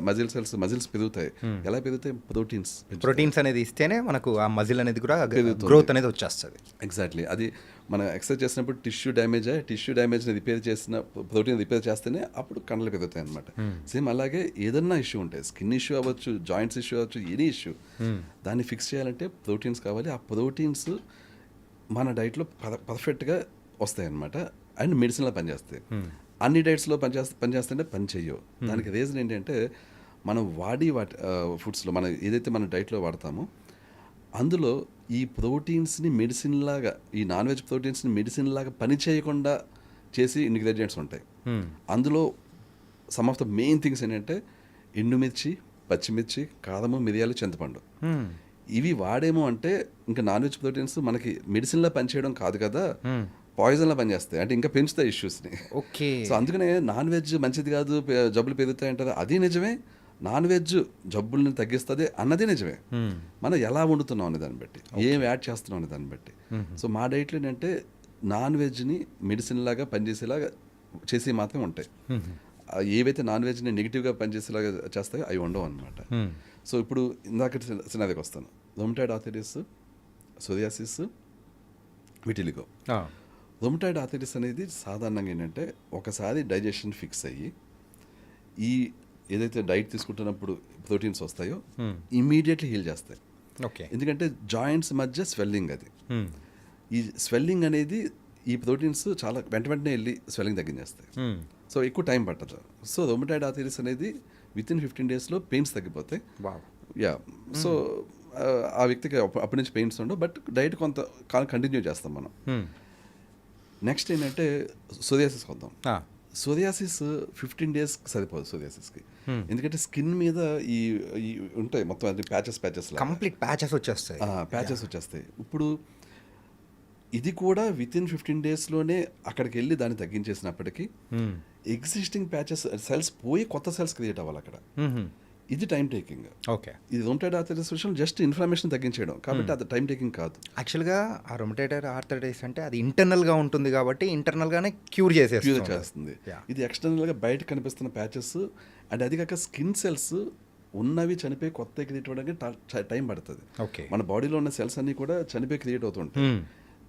Speaker 3: మజిల్స్ పెరుగుతాయి. ఎలా పెరుగుతాయి?
Speaker 2: ప్రోటీన్స్ అనేది ఇస్తేనే మనకు ఆ మజిల్ అనేది కూడా గ్రోత్ అనేది వచ్చేస్తుంది.
Speaker 3: ఎగ్జాక్ట్లీ. అది మనం ఎక్సర్సైజ్ చేసినప్పుడు టిష్యూ డ్యామేజ్ని రిపేర్ చేసిన ప్రోటీన్ రిపేర్ చేస్తేనే అప్పుడు కండలు పెరుగుతాయి అనమాట. సేమ్ అలాగే ఏదన్నా ఇష్యూ ఉంటాయి, స్కిన్ ఇష్యూ అవ్వచ్చు, జాయింట్స్ ఇష్యూ అవ్వచ్చు, ఎనీ ఇష్యూ, దాన్ని ఫిక్స్ చేయాలంటే ప్రోటీన్స్ కావాలి. ఆ ప్రోటీన్స్ మన డైట్లో పర్ఫెక్ట్గా వస్తాయి అన్నమాట. అండ్ మెడిసిన్లో పనిచేస్తాయి. అన్ని డైట్స్లో పనిచేస్తుంటే పని చెయ్యవు. దానికి రీజన్ ఏంటంటే మనం వాడి ఫుడ్స్లో మనం ఏదైతే మన డైట్లో వాడతామో అందులో ఈ ప్రోటీన్స్ని మెడిసిన్ లాగా, ఈ నాన్ వెజ్ ప్రోటీన్స్ని మెడిసిన్ లాగా పని చేయకుండా చేసి ఇంగ్రీడియంట్స్ ఉంటాయి. అందులో some of the main things ఏంటంటే ఎండుమిర్చి, పచ్చిమిర్చి, కారము, మిరియాలు, చింతపండు. ఇవి వాడేమో అంటే ఇంకా నాన్ వెజ్ ప్రోటీన్స్ మనకి మెడిసిన్లా పనిచేయడం కాదు కదా, పాయిజన్లా పనిచేస్తాయి, అంటే ఇంకా పెంచుతాయి ఇష్యూస్ని.
Speaker 2: ఓకే.
Speaker 3: సో అందుకనే నాన్ వెజ్ మంచిది కాదు, జబ్బులు పెరుగుతాయి అంటారు. అది నిజమే. నాన్ వెజ్ జబ్బుల్ని తగ్గిస్తుంది అన్నది నిజమే. మనం ఎలా వండుతున్నాం అనే దాన్ని బట్టి, ఏం యాడ్ చేస్తున్నాం అనే దాన్ని బట్టి. సో మా డైట్లో ఏంటంటే నాన్ వెజ్ని మెడిసిన్ లాగా పనిచేసేలాగా చేసి మాత్రమే ఉంటాయి. ఏవైతే నాన్ వెజ్ని నెగిటివ్గా పనిచేసేలాగా చేస్తాయో అవి ఉండవు అనమాట. సో ఇప్పుడు ఇందాక సినారికి వస్తాను. Rheumatoid arthritis, psoriasis, vitiligo. Rheumatoid arthritis అనేది సాధారణంగా ఏంటంటే ఒకసారి డైజెషన్ ఫిక్స్ అయ్యి ఈ ఏదైతే డైట్ తీసుకుంటున్నప్పుడు ప్రోటీన్స్ వస్తాయో ఇమీడియట్లీ హీల్ చేస్తాయి.
Speaker 2: ఓకే.
Speaker 3: ఎందుకంటే జాయింట్స్ మధ్య స్వెల్లింగ్, అది ఈ స్వెల్లింగ్ అనేది ఈ ప్రోటీన్స్ చాలా వెంటనే వెళ్ళి స్వెల్లింగ్ తగ్గించేస్తాయి. సో ఎక్కువ టైం పట్టదు. సో రొమటాయిడ్ ఆర్థరైటిస్ అనేది విత్ ఇన్ 15 days పెయిన్స్ తగ్గిపోతాయి. యా. సో ఆ వ్యక్తికి అప్పటి నుంచి పెయిన్స్ ఉండవు, బట్ డైట్ కొంత కాలం కంటిన్యూ చేస్తాం మనం. నెక్స్ట్ ఏంటంటే సోరియాసిస్ వద్దాం. సోరియాసిస్ 15 days సరిపోదు సోరియాసిస్కి. ఎందుకంటే స్కిన్ మీద ఈ ఉంటాయి మొత్తం అది ప్యాచెస్
Speaker 2: కంప్లీట్ ప్యాచెస్ వచ్చేస్తాయి. ఇప్పుడు ఇది కూడా విత్ ఇన్ 15 daysలోనే అక్కడికి వెళ్ళి దాన్ని తగ్గించేసినప్పటికీ ఎగ్జిస్టింగ్ ప్యాచెస్ సెల్స్ పోయి కొత్త సెల్స్ క్రియేట్ అవ్వాలి అక్కడ. ఇది టైం టేకింగ్. ఓకే.
Speaker 3: ఇది రొమటాయిడ్ ఆర్థరైటిస్ విషయం జస్ట్ ఇన్ఫ్లమేషన్ తగ్గించేయడం కాబట్టి అది టైం టేకింగ్ కాదు.
Speaker 2: యాక్చువల్గా ఆ రొమటాయిడ్ ఆర్థరైటిస్ అంటే అది ఇంటర్నల్గా ఉంటుంది కాబట్టి ఇంటర్నల్గానే క్యూర్ చేస్తుంది.
Speaker 3: ఇది ఎక్స్టర్నల్గా బయట కనిపిస్తున్న ప్యాచెస్ అండ్ అది కాక స్కిన్ సెల్స్ ఉన్నవి చనిపోయి కొత్త క్రియేట్ అవ్వడానికి టైం పడుతుంది.
Speaker 2: ఓకే.
Speaker 3: మన బాడీలో ఉన్న సెల్స్ అన్నీ కూడా చనిపోయి క్రియేట్ అవుతుంటాయి.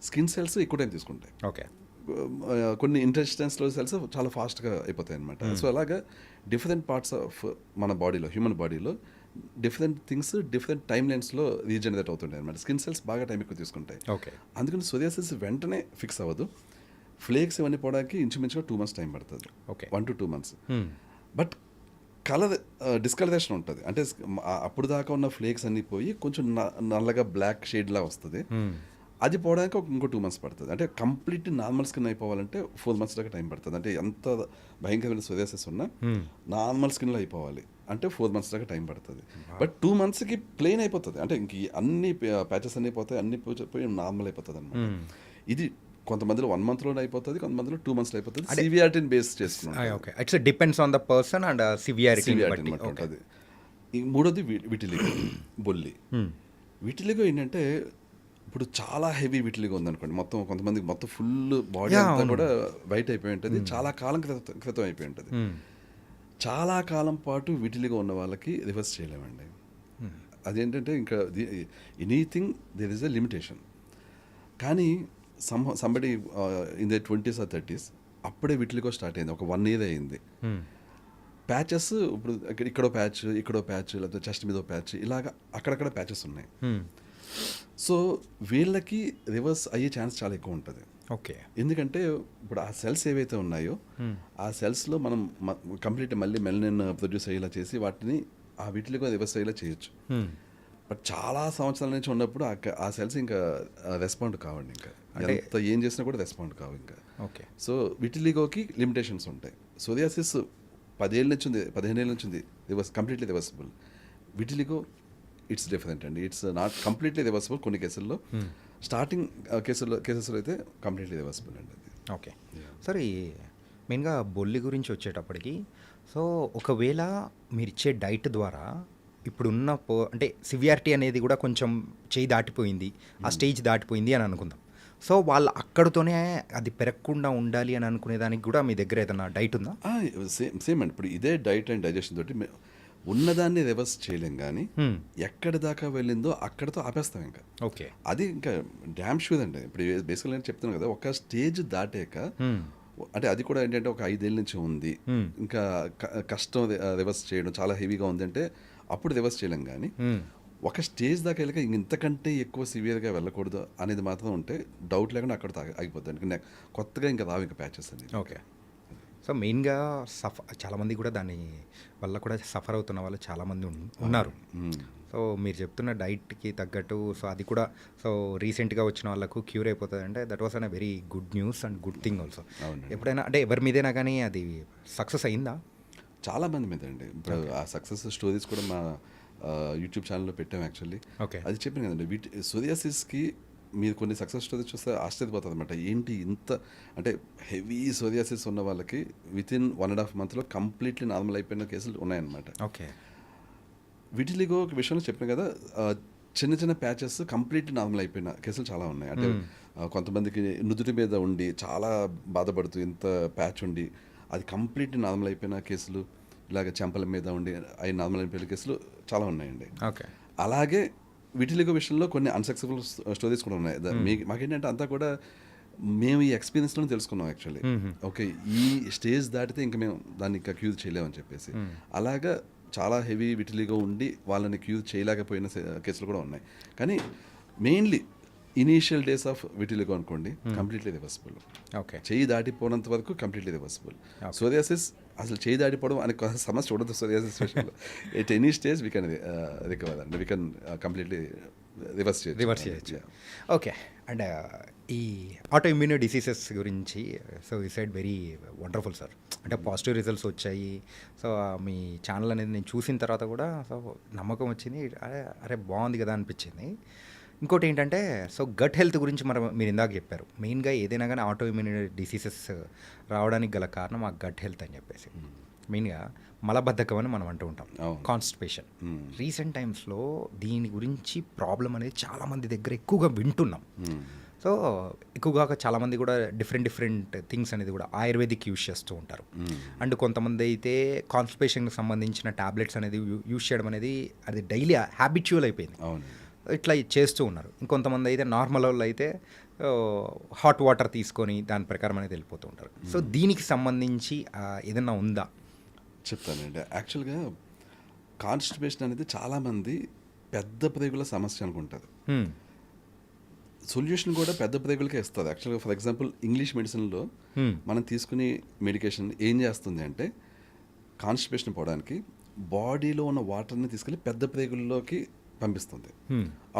Speaker 3: స్కిన్ సెల్స్ ఎక్కువ టైం తీసుకుంటాయి.
Speaker 2: ఓకే.
Speaker 3: కొన్ని ఇంటెస్టైన్స్లో సెల్స్ చాలా ఫాస్ట్గా అయిపోతాయి అనమాట. సో అలాగా డిఫరెంట్ పార్ట్స్ ఆఫ్ మన బాడీలో, హ్యూమన్ బాడీలో డిఫరెంట్ థింగ్స్ డిఫరెంట్ టైమ్ లైన్స్లో రీజనరేట్ అవుతుంటాయి అనమాట. స్కిన్ సెల్స్ బాగా టైం ఎక్కువ తీసుకుంటాయి.
Speaker 2: ఓకే.
Speaker 3: అందుకని సోరియాసిస్ వెంటనే ఫిక్స్ అవ్వదు. ఫ్లేక్స్ ఇవన్నీ పోవడానికి ఇంచుమించుగా 2 months టైం పడుతుంది.
Speaker 2: Okay.
Speaker 3: 1 to 2 months. But colour discolouration ఉంటుంది. అంటే అప్పుడు దాకా ఉన్న ఫ్లేక్స్ అన్నీ పోయి కొంచెం నల్లగా బ్లాక్ షేడ్లా వస్తుంది. అది పోవడానికి ఇంకో 2 months పడుతుంది. అంటే కంప్లీట్ నార్మల్ స్కిన్ అయిపోవాలంటే 4 months దాకా టైం పడుతుంది. అంటే ఎంత భయంకరమైన సోరియాసిస్ ఉన్నా నార్మల్ స్కిన్లో అయిపోవాలి అంటే 4 months దాకా టైం పడుతుంది. బట్ 2 monthsకి ప్లెయిన్ అయిపోతుంది. అంటే ఇంక అన్ని ప్యాచెస్ అన్నీ పోతాయి, అన్ని పోయి నార్మల్ అయిపోతుంది అనమాట. ఇది కొంతమందిలో 1 monthలోనే అయిపోతుంది, కొంతమందిలో 2 monthsలో అయిపోతుంది. సివియారిటీని బేస్ చేసుకున్నాం.
Speaker 2: Okay, it's depends on the person and severity
Speaker 3: అనమాట ఉంటుంది. ఈ మూడోది విటిలిగో, బొల్లి. విటిలిగో ఏంటంటే ఇప్పుడు చాలా హెవీ విటిలిగో ఉందనుకోండి, మొత్తం కొంతమందికి మొత్తం ఫుల్ బాడీ అంతా కూడా వైట్ అయిపోయి ఉంటుంది, చాలా కాలం క్రితం అయిపోయి ఉంటుంది. చాలా కాలం పాటు విటిలిగో ఉన్న వాళ్ళకి రివర్స్ చేయలేమండి. అదేంటంటే ఇంకా anything there is a limitation. కానీ somebody in the 20s or 30s అప్పుడే విటిలిగో స్టార్ట్ అయింది, ఒక 1 year అయింది. ప్యాచెస్ ఇప్పుడు ఇక్కడో ప్యాచ్, ఇక్కడో ప్యాచ్, లేకపోతే చెస్ట్ మీద ప్యాచ్, ఇలాగా అక్కడక్కడ ప్యాచెస్ ఉన్నాయి. సో వీళ్ళకి రివర్స్ అయ్యే ఛాన్స్ చాలా ఎక్కువ ఉంటుంది.
Speaker 2: ఓకే,
Speaker 3: ఎందుకంటే ఇప్పుడు ఆ సెల్స్ ఏవైతే ఉన్నాయో ఆ సెల్స్లో మనం కంప్లీట్ మళ్ళీ మెలనిన్ ప్రొడ్యూస్ అయ్యేలా చేసి వాటిని ఆ వీటిలో రివర్స్ అయ్యేలా చేయొచ్చు. బట్ చాలా సంవత్సరాల నుంచి ఉన్నప్పుడు ఆ సెల్స్ ఇంకా రెస్పాండ్ కావండి, ఇంకా ఎంత ఏం చేసినా కూడా రెస్పాండ్ కావు ఇంకా.
Speaker 2: ఓకే,
Speaker 3: సో విటిలిగోకి లిమిటేషన్స్ ఉంటాయి. సోరియాసిస్ 10 ఏళ్ళ నుంచి ఉంది, 15 ఏళ్ళ నుంచి ఉంది, completely reversible. Vitiligo it's different అండి, ఇట్స్ నాట్ కంప్లీట్లీ రివర్సిబుల్. కొన్ని కేసుల్లో స్టార్టింగ్ కేసెస్లో అయితే కంప్లీట్లీ రివర్సిబుల్ అండి అది.
Speaker 2: ఓకే సరే, మెయిన్గా బొల్లి గురించి వచ్చేటప్పటికి, సో ఒకవేళ మీరు ఇచ్చే డైట్ ద్వారా ఇప్పుడున్న అంటే సివియారిటీ అనేది కూడా కొంచెం చేయి దాటిపోయింది, ఆ స్టేజ్ దాటిపోయింది అని అనుకుందాం. సో వాళ్ళు అక్కడితోనే అది పెరగకుండా ఉండాలి అని అనుకునే దానికి కూడా మీ దగ్గర ఏదైనా డైట్ ఉందా?
Speaker 3: సేమ్ అండి, ఇప్పుడు ఇదే డైట్ అండ్ డైజెషన్ తోటి ఉన్నదాన్ని రివర్స్ చేయలేం, కానీ ఎక్కడి దాకా వెళ్ళిందో అక్కడితో ఆపేస్తాం ఇంకా.
Speaker 2: ఓకే,
Speaker 3: అది ఇంకా డ్యామ్ షూర్ అండి. ఇప్పుడు బేసికల్ నేను చెప్తున్నాను కదా, ఒక స్టేజ్ దాటాక అంటే అది కూడా ఏంటంటే ఒక 5 ఏళ్ళ నుంచి ఉంది, ఇంకా కష్టం రివర్స్ చేయడం, చాలా హెవీగా ఉంది అంటే అప్పుడు రివర్స్ చేయలేం. కానీ ఒక స్టేజ్ దాకా వెళ్ళక ఇంతకంటే ఎక్కువ సివియర్గా వెళ్ళకూడదు అనేది మాత్రం ఉంటే డౌట్ లేకుండా అక్కడ ఆగిపోతుంది. కొత్తగా ఇంకా రావు ఇంకా ప్యాచెస్ అనేది.
Speaker 2: ఓకే, సో మెయిన్గా చాలామంది కూడా దాని వల్ల కూడా సఫర్ అవుతున్న వాళ్ళు చాలామంది ఉన్నారు. సో మీరు చెప్తున్న డైట్కి తగ్గట్టు, సో అది కూడా సో రీసెంట్గా వచ్చిన వాళ్ళకు క్యూర్ అయిపోతుంది అంటే that was an a very good news and good thing also. ఎప్పుడైనా అంటే ఎవరి మీదైనా కానీ అది సక్సెస్ అయిందా?
Speaker 3: చాలా మంది మీద అండి. ఇప్పుడు ఆ సక్సెస్ స్టోరీస్ కూడా మా యూట్యూబ్ ఛానల్లో పెట్టాము యాక్చువల్లీ.
Speaker 2: ఓకే,
Speaker 3: అది చెప్పాను కదండి, సోరియాసిస్కి మీరు కొన్ని సక్సెస్ స్టోరీస్ చూస్తే ఆశ్చర్యపోతుంది అనమాట. ఏంటి ఇంత అంటే హెవీ సోరియాసిస్ ఉన్న వాళ్ళకి వితిన్ 1.5 monthలో కంప్లీట్లీ నార్మల్ అయిపోయిన కేసులు ఉన్నాయన్నమాట.
Speaker 2: ఓకే,
Speaker 3: విటిలిగో విషయంలో చెప్పాను కదా, చిన్న చిన్న ప్యాచెస్ కంప్లీట్లీ నార్మల్ అయిపోయిన కేసులు చాలా ఉన్నాయి. అంటే కొంతమందికి నుదుటి మీద ఉండి చాలా బాధపడుతూ ఇంత ప్యాచ్ ఉండి అది కంప్లీట్లీ నార్మల్ అయిపోయిన కేసులు, ఇలాగ చెంపల మీద ఉండి అవి నార్మల్ అయిపోయిన కేసులు చాలా ఉన్నాయండి.
Speaker 2: ఓకే,
Speaker 3: అలాగే విటిలిగో విషయంలో కొన్ని అన్సక్సెస్ఫుల్ స్టోరీస్ కూడా ఉన్నాయి. మాకేంటంటే అంతా కూడా మేము ఈ ఎక్స్పీరియన్స్లో తెలుసుకున్నాం యాక్చువల్లీ. ఓకే, ఈ స్టేజ్ దాటితే ఇంకా మేము దాన్ని ఇంకా క్యూర్ చేయలేమని చెప్పేసి. అలాగా చాలా హెవీ విటిలిగో ఉండి వాళ్ళని క్యూర్ చేయలేకపోయిన కేసులు కూడా ఉన్నాయి. కానీ mainly initial days of vitiligo అనుకోండి కంప్లీట్లీ రివర్సిబుల్.
Speaker 2: ఓకే,
Speaker 3: చేయి దాటిపోయినంత వరకు కంప్లీట్లీ రివర్సిబుల్. సోరియాసిస్ అసలు చేయి దాటిపోవడం అనే సమస్య ఉండదు సోరియాసిస్ విషయంలో. At any stage we can recover and we can completely reverse చేయొచ్చు.
Speaker 2: ఓకే, అండ్ ఈ ఆటో ఇమ్యూనో డిసీజెస్ గురించి సో ఈ సైడ్ వెరీ వండర్ఫుల్ సార్, అంటే పాజిటివ్ రిజల్ట్స్ వచ్చాయి. సో మీ ఛానల్ అనేది నేను చూసిన తర్వాత కూడా సో నమ్మకం వచ్చింది, అరే బాగుంది కదా అనిపించింది. ఇంకోటి ఏంటంటే సో గట్ హెల్త్ గురించి మీరు ఇందాక చెప్పారు, మెయిన్గా ఏదైనా కానీ ఆటో ఇమ్యూనిటీ డిసీజెస్ రావడానికి గల కారణం ఆ గట్ హెల్త్ అని చెప్పేసి. మెయిన్గా మలబద్ధకం అని మనం అంటూ ఉంటాం, కాన్స్టిపేషన్. రీసెంట్ టైమ్స్లో దీని గురించి ప్రాబ్లం అనేది చాలామంది దగ్గర ఎక్కువగా వింటున్నాం. సో ఎక్కువగా చాలామంది కూడా డిఫరెంట్ థింగ్స్ అనేది కూడా ఆయుర్వేదిక్ యూజ్ చేస్తూ ఉంటారు. అండ్ కొంతమంది అయితే కాన్స్టిపేషన్కి సంబంధించిన టాబ్లెట్స్ అనేది యూజ్ చేయడం అనేది అది డైలీ హ్యాబిచువల్ అయిపోయింది, ఇట్లా చేస్తూ ఉన్నారు. ఇంకొంతమంది అయితే నార్మల్ వాళ్ళు అయితే హాట్ వాటర్ తీసుకొని దాని ప్రకారం అనేది వెళ్ళిపోతూ ఉంటారు. సో దీనికి సంబంధించి ఏదైనా ఉందా?
Speaker 3: చెప్తానండి. యాక్చువల్గా కాన్స్టిపేషన్ అనేది చాలామంది పెద్ద ప్రేగుల సమస్య అనుకుంటారు. సొల్యూషన్ కూడా పెద్ద ప్రేగులకే ఇస్తారు. యాక్చువల్గా ఫర్ ఎగ్జాంపుల్ ఇంగ్లీష్ మెడిసిన్లో మనం తీసుకునే మెడికేషన్ ఏం చేస్తుంది అంటే కాన్స్టిపేషన్ పోవడానికి బాడీలో ఉన్న వాటర్ని తీసుకెళ్ళి పెద్ద ప్రేగుల్లోకి పంపిస్తుంది.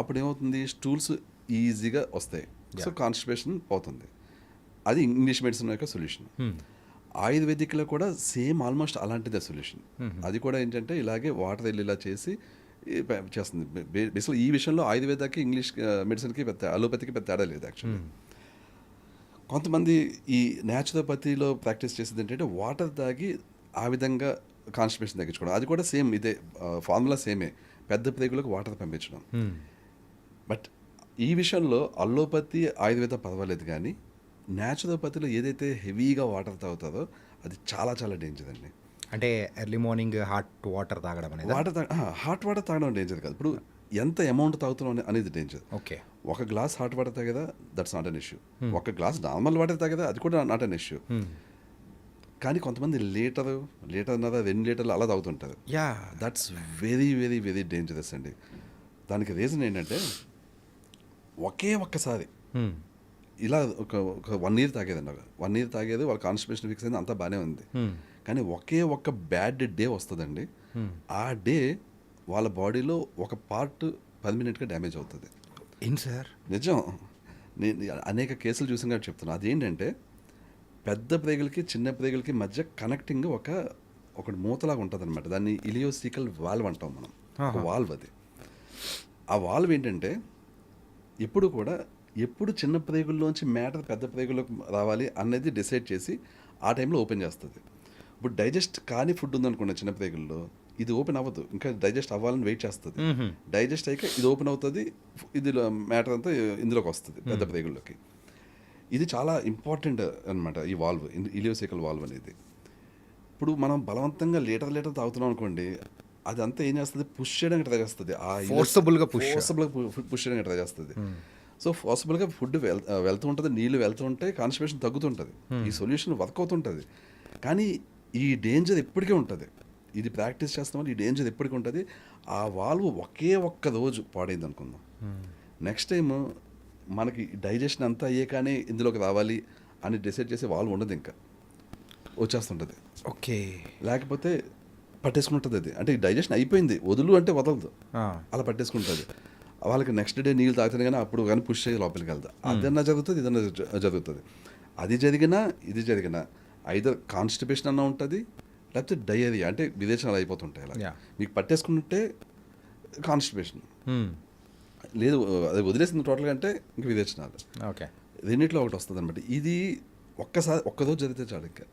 Speaker 3: అప్పుడు ఏమవుతుంది, స్టూల్స్ ఈజీగా వస్తాయి. సో కాన్స్టిపేషన్ పోతుంది. అది ఇంగ్లీష్ మెడిసిన్ యొక్క సొల్యూషన్. ఆయుర్వేదిక్లో కూడా సేమ్ ఆల్మోస్ట్ అలాంటిదే సొల్యూషన్. అది కూడా ఏంటంటే ఇలాగే వాటర్ వెళ్ళి ఇలా చేసి చేస్తుంది. బేసిక్గా ఈ విషయంలో ఆయుర్వేదకి ఇంగ్లీష్ మెడిసిన్కి పెద్ద అలోపతికి పెద్ద తేడా లేదు యాక్చువల్లీ. కొంతమంది ఈ న్యాచురోపతిలో ప్రాక్టీస్ చేసేది ఏంటంటే వాటర్ తాగి ఆ విధంగా కాన్స్టిపేషన్ తగ్గించుకోవడం. అది కూడా సేమ్ ఇదే ఫార్ములా సేమే, పెద్ద ప్రేగులకు వాటర్ పంపించడం. బట్ ఈ విషయంలో అల్లోపతి ఆయుర్వేద పర్వాలేదు, కానీ న్యాచురోపతిలో ఏదైతే హెవీగా వాటర్ తాగుతుందో అది చాలా చాలా డేంజర్ అండి.
Speaker 2: అంటే ఎర్లీ మార్నింగ్ హాట్ వాటర్ తాగడం అనేది
Speaker 3: హాట్ వాటర్ తాగడం డేంజర్ కాదు. ఇప్పుడు ఎంత అమౌంట్ తాగుతున్నాం అనేది డేంజర్.
Speaker 2: ఓకే,
Speaker 3: ఒక గ్లాస్ హాట్ వాటర్ తాగేదా, దట్స్ నాట్ అన్ ఇష్యూ. ఒక గ్లాస్ నార్మల్ వాటర్ తాగేదా, అది కూడా నాట్ అన్ ఇష్యూ. కానీ కొంతమంది లీటర్న్నర 2 లీటర్లు అలా తాగుతుంటారు.
Speaker 2: Yeah,
Speaker 3: that's very very very dangerous అండి. దానికి రీజన్ ఏంటంటే ఒకే ఒక్కసారి ఇలా ఒక 1 ఇయర్ తాగేదండి. 1 ఇయర్ తాగేది వాళ్ళ కాన్స్టిపేషన్ ఫిక్స్ అయింది, అంతా బాగానే ఉంది. కానీ ఒకే ఒక్క బ్యాడ్ డే వస్తుందండి. ఆ డే వాళ్ళ బాడీలో ఒక పార్ట్ పర్మనెంట్గా డ్యామేజ్ అవుతుంది.
Speaker 2: ఏం సార్?
Speaker 3: నిజం. నేను అనేక కేసులు చూసిన కాబట్టి చెప్తున్నాను. అదేంటంటే పెద్ద ప్రేగులకి చిన్న ప్రేగులకి మధ్య కనెక్టింగ్ ఒక మూతలాగా ఉంటుంది అనమాట. దాన్ని ఇలియోసికల్ వాల్వ్ అంటాం మనం. ఒక వాల్వ్ అది. ఆ వాల్వ్ ఏంటంటే ఎప్పుడు చిన్న ప్రేగుల్లోంచి మ్యాటర్ పెద్ద ప్రేగులకు రావాలి అనేది డిసైడ్ చేసి ఆ టైంలో ఓపెన్ చేస్తుంది. ఇప్పుడు డైజెస్ట్ కాని ఫుడ్ ఉందనుకోండి చిన్న ప్రేగుల్లో, ఇది ఓపెన్ అవ్వదు, ఇంకా డైజెస్ట్ అవ్వాలని వెయిట్ చేస్తుంది. డైజెస్ట్ అయ్యాక ఇది ఓపెన్ అవుతుంది, ఇది మ్యాటర్ అంతా ఇందులోకి వస్తుంది పెద్ద ప్రేగుల్లోకి. ఇది చాలా ఇంపార్టెంట్ అనమాట ఈ వాల్వ్, ఇలియోసికల్ వాల్వ్ అనేది. ఇప్పుడు మనం బలవంతంగా లీటర్ తాగుతున్నాం అనుకోండి, అదంతా ఏం చేస్తుంది, పుష్ చేయడానికి ట్రై చేస్తుంది.
Speaker 2: ఫోర్సబుల్గా
Speaker 3: పుష్ చేయడానికి ట్రై చేస్తుంది. సో ఫాసిబుల్గా ఫుడ్ వెళ్తూ ఉంటుంది, నీళ్ళు వెళ్తూ ఉంటాయి, కాన్స్టిపేషన్ తగ్గుతుంటుంది, ఈ సొల్యూషన్ వర్క్ అవుతుంటుంది. కానీ ఈ డేంజర్ ఎప్పటికీ ఉంటుంది. ఇది ప్రాక్టీస్ చేస్తాం, ఈ డేంజర్ ఎప్పటికీ ఉంటుంది. ఆ వాల్వ్ ఒకే ఒక్క రోజు పాడైంది అనుకుందాం, నెక్స్ట్ టైం మనకి డైజెషన్ అంతా అయ్యాకనే ఇందులోకి రావాలి అని డిసైడ్ చేసే వాల్వ్ ఉండదు, ఇంకా వచ్చేస్తుంటుంది.
Speaker 2: ఓకే,
Speaker 3: లేకపోతే పట్టేసుకుంటుంది అది. అంటే డైజెషన్ అయిపోయింది, వదులు అంటే వదలదు, అలా పట్టేసుకుంటుంది. వాళ్ళకి నెక్స్ట్ డే నీళ్ళు తాగుతుంది, కానీ అప్పుడు కానీ పుష్ చేసి లోపలికి వెళ్తా. అదన్నా జరుగుతుంది, ఇదన్నా జరుగుతుంది. అది జరిగినా ఇది జరిగినా ఐదర్ కాన్స్టిపేషన్ అన్నా ఉంటుంది, లేకపోతే డయేరియా అంటే విరేచనాలు అయిపోతుంటాయి. అలా మీకు పట్టేసుకుంటే కాన్స్టిపేషన్, లేదు అది వదిలేసింది టోటల్గా అంటే ఇంక విరేచనాలు.
Speaker 2: ఓకే,
Speaker 3: రెండిట్లో ఒకటి వస్తుంది అనమాట. ఇది ఒక్కరోజు జరిగితే చాలు. ఇంకా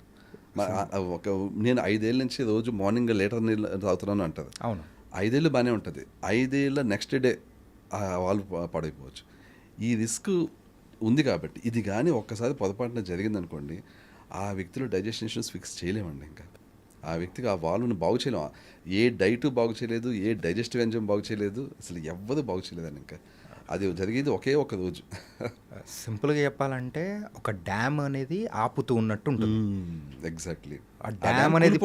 Speaker 3: నేను 5 ఏళ్ళ నుంచి రోజు మార్నింగ్ లీటర్ నీళ్ళు తాగుతున్నాను అంటారు.
Speaker 2: అవును,
Speaker 3: 5 ఏళ్ళు బాగానే ఉంటుంది. 5 ఏళ్ళ నెక్స్ట్ డే వాళ్ళు పాడైపోవచ్చు. ఈ రిస్క్ ఉంది కాబట్టి ఇది కానీ ఒక్కసారి పొరపాటున జరిగిందనుకోండి, ఆ వ్యక్తిలో డైజెషన్ ఇష్యూస్ ఫిక్స్ చేయలేమండి. ఇంకా ఆ వ్యక్తికి ఆ వాల్వ్ని బాగు చేయలేము. ఏ డైట్ బాగు చేయలేదు, ఏ డైజెస్టివ్ ఎంజైమ్ బాగు చేయలేదు, అసలు ఎవ్వరు బాగు చేయలేదని. ఇంకా అది జరిగేది ఒకే ఒక రోజు.
Speaker 2: సింపుల్గా చెప్పాలంటే ఒక డ్యామ్ అనేది ఆపుతూ ఉన్నట్టు ఉంటుంది.
Speaker 3: ఎగ్జాక్ట్లీ.
Speaker 2: ఆ డ్యామ్ అనేది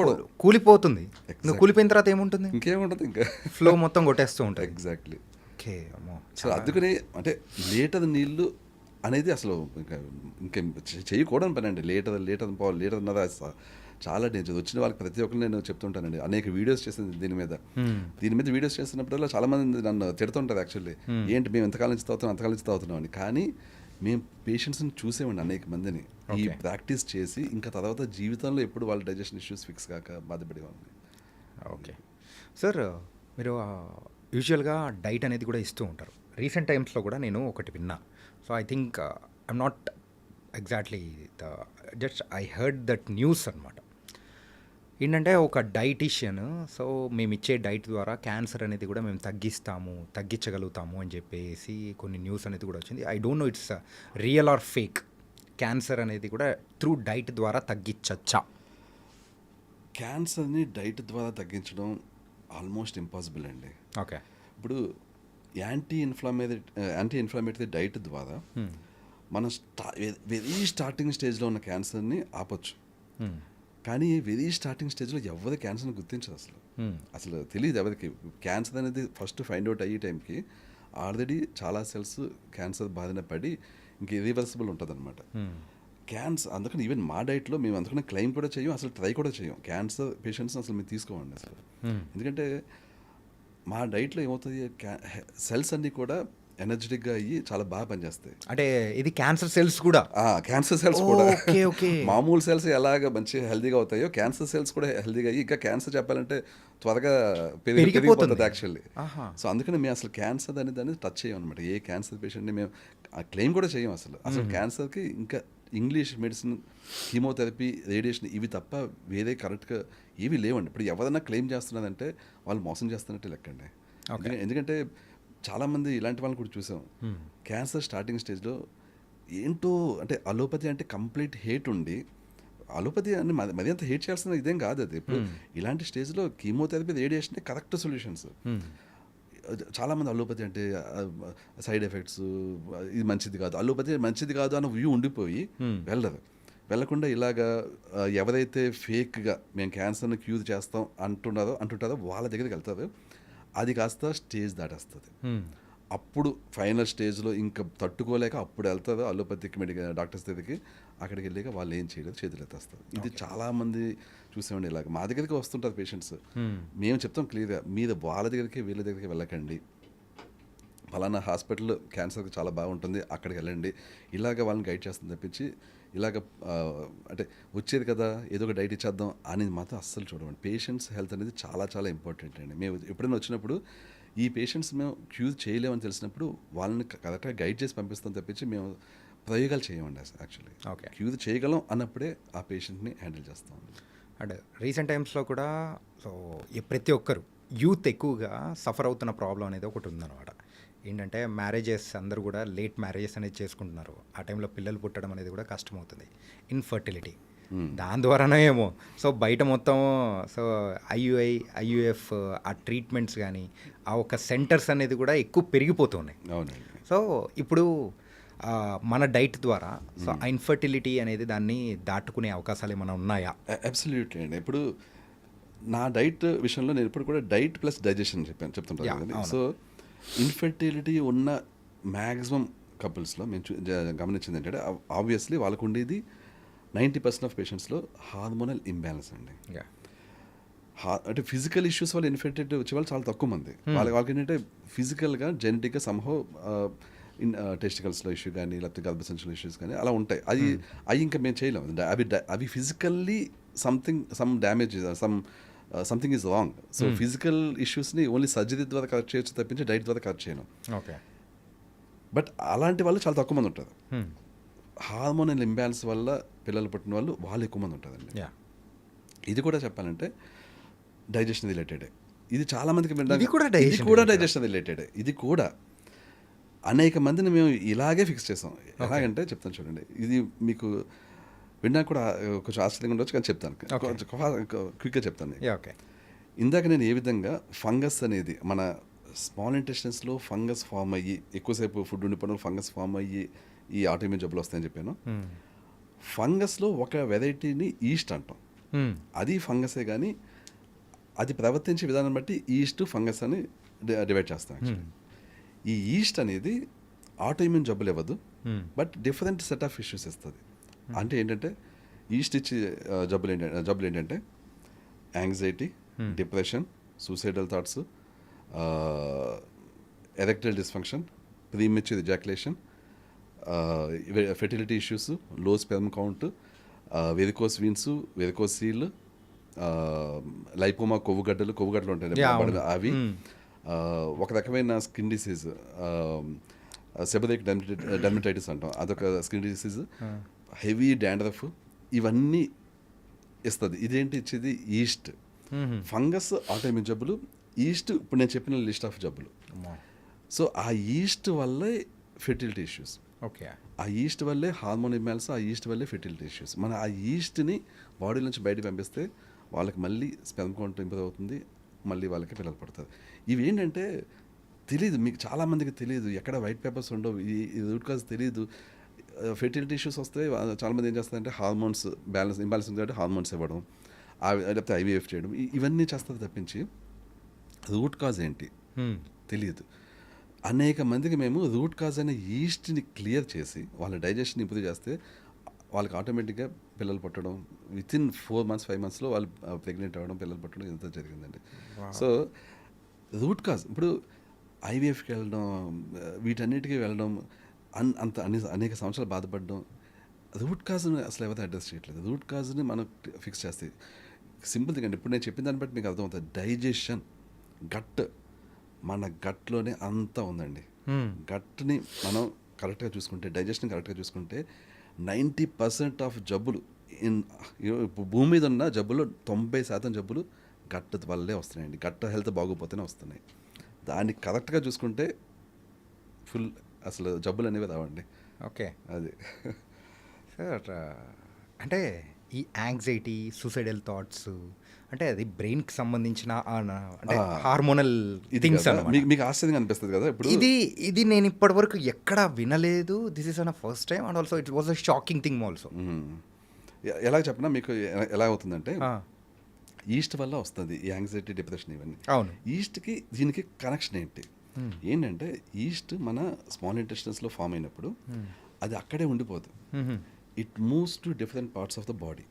Speaker 2: కూలిపోతుంది. నువ్వు కూలిపోయిన తర్వాత ఏముంటుంది?
Speaker 3: ఇంకేముంటుంది, ఇంకా
Speaker 2: ఫ్లో మొత్తం కొట్టేస్తూ ఉంటుంది.
Speaker 3: ఎగ్జాక్ట్లీ.
Speaker 2: ఓకే, అమ్మో.
Speaker 3: సో అందుకనే అంటే లీటర్ నీళ్ళు అనేది అసలు ఇంకేం చేయకూడని పని అండి. లీటర్న్నర చాలా డేంజర్. వచ్చిన వాళ్ళకి ప్రతి ఒక్కరు నేను చెప్తుంటానండి. అనేక వీడియోస్ చేసింది దీని మీద వీడియోస్ చేస్తున్నప్పుడల్లా చాలా మంది నన్ను తిడుతుంటారు యాక్చువల్లీ, ఏంటి మేము ఎంతకాలం నుంచి తాగుతున్నాం అని. కానీ మేము పేషెంట్స్ని చూసేవండి అనేక మందిని ఈ ప్రాక్టీస్ చేసి, ఇంకా తర్వాత జీవితంలో ఎప్పుడు వాళ్ళ డైజెషన్ ఇష్యూస్ ఫిక్స్ కాక బాధపడేవాళ్ళని.
Speaker 2: ఓకే సార్, మీరు యూజువల్గా డైట్ అనేది కూడా ఇస్తూ ఉంటారు. రీసెంట్ టైమ్స్లో కూడా నేను ఒకటి విన్నా. So I think I'm not exactly just I heard that news అనమాట. ఏంటంటే ఒక డైటీషియన్, సో మేము ఇచ్చే డైట్ ద్వారా క్యాన్సర్ అనేది కూడా మేము తగ్గించగలుగుతాము అని చెప్పేసి కొన్ని న్యూస్ అనేది కూడా వచ్చింది. I don't know it's real are fake. Cancer అనేది కూడా త్రూ డైట్ ద్వారా తగ్గించచ్చా?
Speaker 3: క్యాన్సర్ని డైట్ ద్వారా తగ్గించడం ఆల్మోస్ట్ ఇంపాసిబుల్ అండి.
Speaker 2: ఓకే,
Speaker 3: ఇప్పుడు యాంటీ ఇన్ఫ్లమేటరీ డైట్ ద్వారా మనం వెరీ స్టార్టింగ్ స్టేజ్లో ఉన్న క్యాన్సర్ని ఆపొచ్చు. కానీ వెరీ స్టార్టింగ్ స్టేజ్లో ఎవరి క్యాన్సర్ని గుర్తించరు, అసలు తెలియదు ఎవరికి. క్యాన్సర్ అనేది ఫస్ట్ ఫైండ్ అవుట్ అయ్యే టైంకి ఆల్రెడీ చాలా సెల్స్ క్యాన్సర్ బారిన పడి ఇంక ఇరివర్సిబుల్ ఉంటుంది అనమాట. అందుకని ఈవెన్ మా డైట్లో మేము అందుకని క్లెయిమ్ కూడా చేయం, అసలు ట్రై కూడా చేయం. క్యాన్సర్ పేషెంట్స్ని అసలు మేము తీసుకోమండి అసలు. ఎందుకంటే మా డైట్లో ఏమవుతుంది, సెల్స్ అన్నీ కూడా ఎనర్జెటిక్గా అయ్యి చాలా బాగా పనిచేస్తాయి.
Speaker 2: అంటే ఇది క్యాన్సర్ సెల్స్ కూడా.
Speaker 3: క్యాన్సర్ సెల్స్ కూడా
Speaker 2: ఓకే, ఓకే.
Speaker 3: మామూలు సెల్స్ ఎలాగ మంచి హెల్దీగా అవుతాయో క్యాన్సర్ సెల్స్ కూడా హెల్దీగా అయ్యి ఇంకా క్యాన్సర్ చెప్పాలంటే త్వరగా పెరిగిపోతుంది యాక్చువల్లీ.
Speaker 2: ఆహా.
Speaker 3: సో అందుకని మేము అసలు క్యాన్సర్ అనేది దాన్ని టచ్ చేయం అనమాట. ఏ క్యాన్సర్ పేషెంట్ని మేము క్లెయిమ్ కూడా చేయం అసలు క్యాన్సర్కి ఇంకా ఇంగ్లీష్ మెడిసిన్, కీమోథెరపీ, రేడియేషన్ ఇవి తప్ప వేరే కరెక్ట్గా ఏవి లేవండి. ఇప్పుడు ఎవరైనా క్లెయిమ్ చేస్తున్నారంటే వాళ్ళు మోసం చేస్తున్నట్టే లెక్కండి. ఎందుకంటే చాలామంది ఇలాంటి వాళ్ళని కూడా చూసాం. క్యాన్సర్ స్టార్టింగ్ స్టేజ్లో ఏంటో అంటే అలోపతి అంటే కంప్లీట్ హేట్ ఉండి, అలోపతి అని మరి అంత హేట్ చేయాల్సిన ఇదేం కాదు అది. ఇప్పుడు ఇలాంటి స్టేజ్లో కీమోథెరపీ, రేడియేషన్ కరెక్ట్ సొల్యూషన్స్. చాలామంది అలోపతి అంటే సైడ్ ఎఫెక్ట్స్, ఇది మంచిది కాదు, అలోపతి మంచిది కాదు అన్న వ్యూ ఉండిపోయి వెళ్ళకుండా ఇలాగా ఎవరైతే ఫేక్గా మేము క్యాన్సర్ని క్యూర్ చేస్తాం అంటుంటారో వాళ్ళ దగ్గరికి వెళ్తారు. అది కాస్త స్టేజ్ దాటేస్తుంది. అప్పుడు ఫైనల్ స్టేజ్లో ఇంకా తట్టుకోలేక అప్పుడు వెళ్తారు అలోపతిక్ మెడికల్ డాక్టర్స్ దగ్గరికి. అక్కడికి వెళ్ళాక వాళ్ళు ఏం చేయలేదు, చేతులు ఎత్తేస్తారు. ఇది చాలామంది చూసామండి. ఇలాగ మా దగ్గరికి వస్తుంటారు పేషెంట్స్. మేము చెప్తాం క్లియర్గా, మీరు వాళ్ళ దగ్గరికి వీళ్ళ దగ్గరికి వెళ్ళకండి, ఫలానా హాస్పిటల్ క్యాన్సర్కి చాలా బాగుంటుంది అక్కడికి వెళ్ళండి, ఇలాగ వాళ్ళని గైడ్ చేస్తుంది తప్పించి ఇలాగ అంటే వచ్చేది కదా ఏదో ఒక డైట్ ఇచ్చేద్దాం అనేది మాత్రం అస్సలు చూడమండి. పేషెంట్స్ హెల్త్ అనేది చాలా చాలా ఇంపార్టెంట్ అండి. మేము ఎప్పుడైనా వచ్చినప్పుడు ఈ పేషెంట్స్ మేము క్యూర్ చేయలేమని తెలిసినప్పుడు వాళ్ళని కరెక్ట్గా గైడ్ చేసి పంపిస్తాం తప్పించి మేము ప్రయోగాలు చేయమండి యాక్చువల్లీ.
Speaker 2: ఓకే.
Speaker 3: క్యూర్ చేయగలం అన్నప్పుడే ఆ పేషెంట్ని హ్యాండిల్ చేస్తాం.
Speaker 2: అంటే రీసెంట్ టైమ్స్లో కూడా సో ప్రతి ఒక్కరు యూత్ ఎక్కువగా సఫర్ అవుతున్న ప్రాబ్లం అనేది ఒకటి ఉందన్నమాట. ఏంటంటే మ్యారేజెస్ అందరూ కూడా లేట్ మ్యారేజెస్ అనేది చేసుకుంటున్నారు. ఆ టైంలో పిల్లలు పుట్టడం అనేది కూడా కష్టమవుతుంది. ఇన్ఫర్టిలిటీ దాని ద్వారానే ఏమో సో బయట మొత్తం సో ఐయుఎఫ్ ఆ ట్రీట్మెంట్స్ కానీ ఆ ఒక సెంటర్స్ అనేది కూడా ఎక్కువ పెరిగిపోతున్నాయి.
Speaker 3: అవునండి.
Speaker 2: సో ఇప్పుడు మన డైట్ ద్వారా సో ఆ ఇన్ఫర్టిలిటీ అనేది దాన్ని దాటుకునే అవకాశాలు ఏమైనా ఉన్నాయా?
Speaker 3: అబ్సల్యూట్లీ అండి. ఇప్పుడు నా డైట్ విషయంలో నేను ఇప్పుడు కూడా డైట్ ప్లస్ డైజెషన్ చెప్తుంటాను కదండి. సో ఇన్ఫర్టిలిటీ ఉన్న మ్యాక్సిమం కపుల్స్లో మేము గమనించింది ఏంటంటే ఆబ్వియస్లీ వాళ్ళకు ఉండేది 90% ఆఫ్ పేషెంట్స్లో హార్మోనల్ ఇంబ్యాలెన్స్ అండి. అంటే ఫిజికల్ ఇష్యూస్ వల్ల ఇన్ఫర్టిలిటీ వచ్చే వాళ్ళు చాలా తక్కువ మంది. వాళ్ళకి ఏంటంటే ఫిజికల్గా జెనెటిక్గా సంహవ్ టెస్టికల్స్లో ఇష్యూ కానీ లేకపోతే గర్భసంచుల ఇష్యూస్ కానీ అలా ఉంటాయి. అవి ఇంకా మేము చేయలేము. అవి physically some damage something is wrong. So physical ఇష్యూస్ని ఓన్లీ సర్జరీ ద్వారా కరెక్ట్ చేయొచ్చు తప్పించి డైట్ ద్వారా కరెక్ట్ చేయను.
Speaker 2: ఓకే.
Speaker 3: బట్ అలాంటి వాళ్ళు చాలా తక్కువ మంది ఉంటారు. హార్మోనల్ ఇంబ్యాలెన్స్ వల్ల పిల్లలు పుట్టిన వాళ్ళు ఎక్కువ మంది ఉంటారండి. ఇది కూడా చెప్పాలంటే డైజెషన్ రిలేటెడే. ఇది చాలా మందికి కూడా డైజెషన్ రిలేటెడే. ఇది కూడా అనేక మందిని మేము ఇలాగే ఫిక్స్ చేసాం. ఎలాగంటే చెప్తాను చూడండి, ఇది మీకు విన్నా కూడా కొంచెం ఆశ్చర్యంగా ఉండొచ్చు కానీ చెప్తాను, క్విక్గా చెప్తాను.
Speaker 2: ఓకే.
Speaker 3: ఇందాక నేను ఏ విధంగా ఫంగస్ అనేది మన స్మాల్ ఇంటెస్టైన్స్లో ఫంగస్ ఫామ్ అయ్యి ఎక్కువసేపు ఫుడ్ ఉండిపోవడం ఫంగస్ ఫామ్ అయ్యి ఈ ఆటోఇమ్యూన్ జబ్బులు వస్తాయని చెప్పాను. ఫంగస్లో ఒక వెరైటీని ఈస్ట్ అంటాం. అది ఫంగసే కానీ అది ప్రవర్తించే విధానం బట్టి ఈస్ట్ ఫంగస్ అని డివైడ్ చేస్తాం. ఈ ఈస్ట్ అనేది ఆటోఇమ్యూన్ జబ్బులు ఇవ్వదు, but different set of issues ఇస్తుంది. అంటే ఏంటంటే ఈస్ట్ ఇచ్చే జబ్బులు ఏంటంటే anxiety, depression, suicidal thoughts, erectile dysfunction, premature ejaculation, fertility issues, low sperm count, varicose veins, varicocele, lipoma కొవ్వుగడ్డలు ఉంటాయి అవి, ఒక రకమైన స్కిన్ డిసీజ్ సెబరిక్ డెర్మటైటిస్ అంటాం, అదొక స్కిన్ డిసీజ్, హెవీ డాండ్రఫ్, ఇవన్నీ ఇస్తుంది. ఇదేంటి ఇచ్చేది ఈస్ట్. ఫంగస్ ఆటోఇమ్యూన్ జబ్బులు, ఈస్ట్ ఇప్పుడు నేను చెప్పిన లిస్ట్ ఆఫ్ జబ్బులు. సో ఆ ఈస్ట్ వల్లే ఫెర్టిలిటీ ఇష్యూస్,
Speaker 2: ఓకే,
Speaker 3: ఆ ఈస్ట్ వల్లే హార్మోన్ ఇంబ్యాలెన్స్, ఆ ఈస్ట్ వల్లే ఫెర్టిలిటీ ఇష్యూస్. మనం ఆ ఈస్ట్ని బాడీ నుంచి బయటకు పంపిస్తే వాళ్ళకి మళ్ళీ స్పెర్మ్ కౌంట్ ఇంప్రూవ్ అవుతుంది, మళ్ళీ వాళ్ళకి పిల్లలు పడుతుంది. ఇవి ఏంటంటే తెలియదు, మీకు చాలామందికి తెలియదు, ఎక్కడ వైట్ పేపర్స్ ఉండవు, ఈ రూట్ కాజ్ తెలియదు. ఫెర్టిలిటీ ఇష్యూస్ వస్తే చాలామంది ఏం చేస్తారంటే హార్మోన్స్ ఇంబ్యాలెన్స్ ఉంది కాబట్టి హార్మోన్స్ ఇవ్వడం, లేకపోతే ఐవీఎఫ్ చేయడం, ఇవన్నీ చేస్తారు తప్పించి రూట్ కాజ్ ఏంటి తెలియదు. అనేక మందికి మేము రూట్ కాజ్ అనే ఈస్ట్ని క్లియర్ చేసి వాళ్ళ డైజెషన్ ఇంప్రూవ్ చేస్తే వాళ్ళకి ఆటోమేటిక్గా పిల్లలు పుట్టడం, వితిన్ 4 months 5 monthsలో వాళ్ళు ప్రెగ్నెంట్ అవ్వడం, పిల్లలు పుట్టడం ఇంత జరిగిందండి. సో రూట్ కాజ్ ఇప్పుడు ఐవీఎఫ్కి వెళ్ళడం, వీటన్నిటికీ వెళ్ళడం, అంత అనేక సంవత్సరాలు బాధపడడం, రూట్ కాజ్ని అసలు ఎవరైతే అడ్రస్ చేయట్లేదు. రూట్ కాజ్ని మనం ఫిక్స్ చేస్తే సింపుల్ థింగ్ అండి. ఇప్పుడు నేను చెప్పిన దాన్ని బట్టి మీకు అర్థమవుతుంది. డైజెషన్, గట్, మన గట్లోనే అంతా ఉందండి. గట్ని మనం కరెక్ట్గా చూసుకుంటే, డైజెషన్ కరెక్ట్గా చూసుకుంటే 90% ఆఫ్ జబ్బులు భూమి మీద ఉన్న జబ్బులు 90% జబ్బులు గట్ వల్లే వస్తున్నాయండి. గట్ హెల్త్ బాగోపోతేనే వస్తున్నాయి. దాన్ని కరెక్ట్గా చూసుకుంటే ఫుల్ అసలు జబ్బులు అనేవి రావండి.
Speaker 2: ఓకే
Speaker 3: అది
Speaker 2: సార్. అంటే ఈ యాంగ్జైటీ, సూసైడల్ థాట్స్ అంటే అది బ్రెయిన్కి సంబంధించిన అంటే హార్మోనల్ థింగ్స్ అన్నమాట.
Speaker 3: మీకు ఆశ్చర్యంగా అనిపిస్తుంది కదా ఇప్పుడు.
Speaker 2: ఇది నేను ఇప్పటివరకు ఎక్కడా వినలేదు. This is an first time and also it was a shocking thing also.
Speaker 3: ఎలా చెప్పినా మీకు ఎలా అవుతుందంటే, ఈస్ట్ వల్ల వస్తుంది ఈ యాంగ్జైటీ, డిప్రెషన్ ఇవన్నీ.
Speaker 2: అవును.
Speaker 3: ఈస్ట్కి దీనికి కనెక్షన్ ఏంటంటే ఈస్ట్ మన స్మాల్ ఇంటెస్టైన్స్లో ఫామ్ అయినప్పుడు అది అక్కడే ఉండిపోదు. It moves to different parts of the body.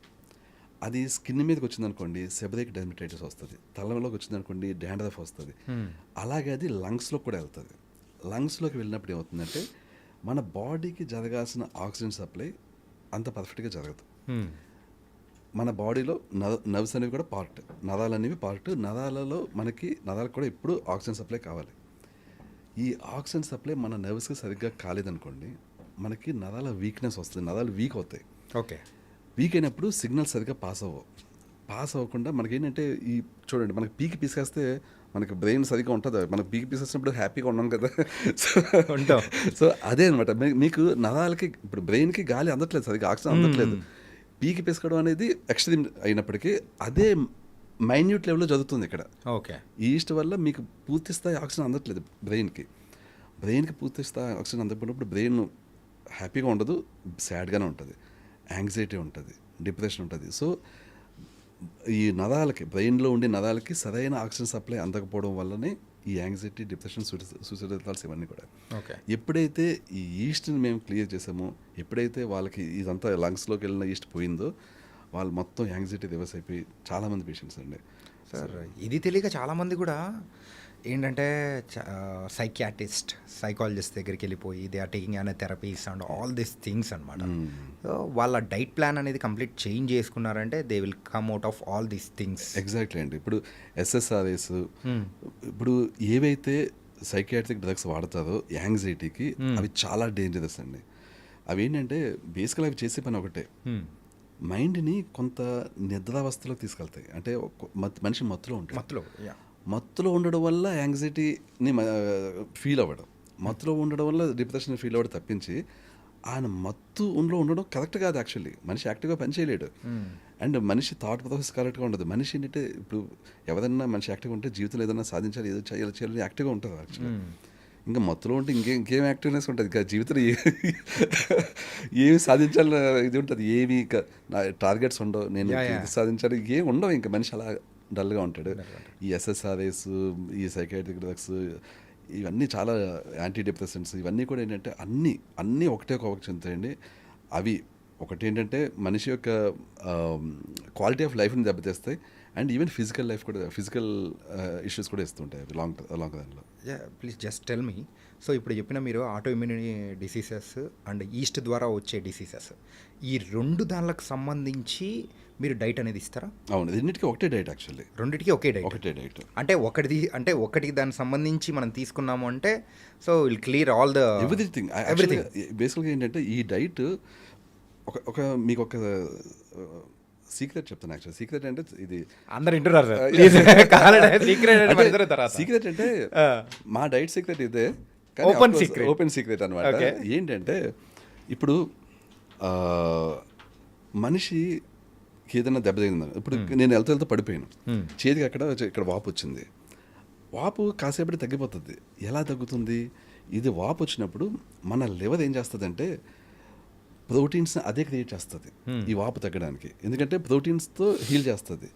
Speaker 3: అది స్కిన్ మీదకి వచ్చిందనుకోండి సెబరిక్ డెర్మటైటిస్ వస్తుంది, తలలోకి వచ్చిందనుకోండి డాండ్రఫ్ వస్తుంది. అలాగే అది లంగ్స్లో కూడా వెళ్తుంది. లంగ్స్లోకి వెళ్ళినప్పుడు ఏమవుతుందంటే మన బాడీకి జరగాల్సిన ఆక్సిజన్ సప్లై అంత పర్ఫెక్ట్గా జరగదు. మన బాడీలో నర్వ్స్ అనేవి కూడా పార్ట్, నరాలు అనేవి పార్ట్. నరాలకు కూడా ఎప్పుడు ఆక్సిజన్ సప్లై కావాలి. ఈ ఆక్సిజన్ సప్లై మన నర్వ్స్కి సరిగ్గా కాలేదనుకోండి మనకి నరాల వీక్నెస్ వస్తుంది, నరాలు వీక్ అవుతాయి.
Speaker 2: ఓకే.
Speaker 3: వీక్ అయినప్పుడు సిగ్నల్ సరిగ్గా పాస్ అవ్వకుండా మనకేంటంటే ఈ చూడండి, మనకి పీకి పీసేస్తే మనకి బ్రెయిన్ సరిగ్గా ఉంటుంది. మనకి పీకి పీసేసినప్పుడు హ్యాపీగా ఉన్నాం కదా. సో అదే అనమాట. మీకు నరాలకి ఇప్పుడు బ్రెయిన్కి గాలి అందట్లేదు, సరిగ్గా ఆక్సిజన్ అందట్లేదు. పీకి పీసుకోవడం అనేది ఎక్స్ట్రీమ్ అయినప్పటికీ అదే మైన్యూట్ లెవెల్లో జరుగుతుంది ఇక్కడ.
Speaker 2: ఓకే.
Speaker 3: ఈస్ట్ వల్ల మీకు పూర్తి స్థాయి ఆక్సిజన్ అందట్లేదు బ్రెయిన్కి పూర్తి స్థాయి ఆక్సిజన్ అందకపోయినప్పుడు బ్రెయిన్ హ్యాపీగా ఉండదు, సాడ్గానే ఉంటుంది, యాంగ్జైటీ ఉంటుంది, డిప్రెషన్ ఉంటుంది. సో ఈ నరాలకి, బ్రెయిన్లో ఉండే నరాలకి సరైన ఆక్సిజన్ సప్లై అందకపోవడం వల్లనే ఈ యాంగ్జైటీ, డిప్రెషన్, సూసైడల్ థాట్స్ ఇవన్నీ కూడా.
Speaker 2: ఓకే.
Speaker 3: ఎప్పుడైతే ఈ ఈస్ట్ని మేము క్లియర్ చేసామో, ఎప్పుడైతే వాళ్ళకి ఇదంతా లంగ్స్లోకి వెళ్ళిన ఈస్ట్ పోయిందో వాళ్ళు మొత్తం యాంగ్జైటీ రివర్స్ అయిపోయి చాలామంది పేషెంట్స్ అండి.
Speaker 2: సార్ ఇది తెలియక చాలామంది కూడా ఏంటంటే సైకియాట్రిస్ట్, సైకాలజిస్ట్ దగ్గరికి వెళ్ళిపోయి దే ఆర్ టేకింగ్ అనే therapies and all these things అనమాట. సో వాళ్ళ డైట్ ప్లాన్ అనేది కంప్లీట్ చేంజ్ చేసుకున్నారంటే they will come out of all these things.
Speaker 3: Exactly అండి. ఇప్పుడు SSRIs, ఇప్పుడు ఏవైతే సైకియాట్రిక్ డ్రగ్స్ వాడతారో యాంగ్జైటీకి అవి చాలా డేంజరస్ అండి. అవి ఏంటంటే బేసికల్ అవి చేసే పని ఒకటే, మైండ్ని కొంత నిద్రావస్థలోకి తీసుకెళ్తాయి. అంటే మనిషి మత్తులో ఉండడం వల్ల యాంగ్జైటీని ఫీల్ అవ్వడం, మత్తులో ఉండడం వల్ల డిప్రెషన్ ఫీల్ అవ్వడం తప్పించి ఆయన మత్తులో ఉండడం కరెక్ట్ కాదు. యాక్చువల్లీ మనిషి యాక్టివ్గా పనిచేయలేడు. అండ్ మనిషి థాట్ ప్రాసెస్ కరెక్ట్గా ఉండదు. మనిషి ఏంటంటే ఇప్పుడు ఎవరైనా మనిషి యాక్టివ్గా ఉంటే జీవితంలో ఏదైనా సాధించాలి, ఏదో చేయాలని యాక్టివ్గా ఉంటుంది యాక్చువల్లీ. ఇంకా మత్తులో ఉంటే ఇంకేం యాక్టివ్నెస్ ఉంటుంది, ఇంకా జీవితంలో ఏమి సాధించాలని ఇది ఉంటుంది, ఏమి ఇంకా టార్గెట్స్ ఉండవు, నేను ఇది సాధించాలి, ఏం ఉండవు. ఇంకా మనిషి అలా డల్గా ఉంటాడు. ఈ SSRIs, ఈ సైకాట్రిక్ డ్రగ్స్, ఇవన్నీ చాలా యాంటీ డిప్రెసెంట్స్, ఇవన్నీ కూడా ఏంటంటే అన్నీ ఒకటే చెందుతాయండి. అవి ఒకటి ఏంటంటే మనిషి యొక్క క్వాలిటీ ఆఫ్ లైఫ్ని దెబ్బతీస్తాయి. అండ్ ఈవెన్ ఫిజికల్ లైఫ్ కూడా, ఫిజికల్ ఇష్యూస్ కూడా ఇస్తుంటాయి లాంగ్ రన్లో.
Speaker 2: Please just tell me. So ఇప్పుడు చెప్పిన మీరు auto immunity diseases and yeast ద్వారా వచ్చే డిసీజెస్, ఈ రెండు దానికి సంబంధించి మీరు డైట్ అనేది ఇస్తారా?
Speaker 3: అవును, రెండింటికి ఒకటే డైట్. యాక్చువల్లీ
Speaker 2: రెండింటికి ఒకటే డైట్. అంటే ఒకటికి దానికి సంబంధించి మనం తీసుకున్నాము అంటే so will clear all the
Speaker 3: everything. బేసిక్గా ఏంటంటే ఈ డైట్ మీకు ఒక సీక్రెట్ చెప్తాను. యాక్చువల్ సీక్రెట్ అంటే ఇది
Speaker 2: అందరు వింటున్నారు.
Speaker 3: సీక్రెట్ అంటే మా డైట్ సీక్రెట్ ఇదే, ఓపెన్ సీక్రెట్ అనమాట. ఏంటంటే ఇప్పుడు మనిషి ఏదైనా దెబ్బ తగిలింది, ఇప్పుడు నేను వెళ్తూ పడిపోయాను, చేతికి ఇక్కడ వాపు వచ్చింది. వాపు కాసేపటి తగ్గిపోతుంది. ఎలా తగ్గుతుంది? ఇది వాపు వచ్చినప్పుడు మన లివర్ ఏం చేస్తుందంటే ప్రోటీన్స్ని అదే క్రియేట్ చేస్తుంది ఈ వాపు తగ్గడానికి. ఎందుకంటే ప్రోటీన్స్తో హీల్ చేస్తుంది.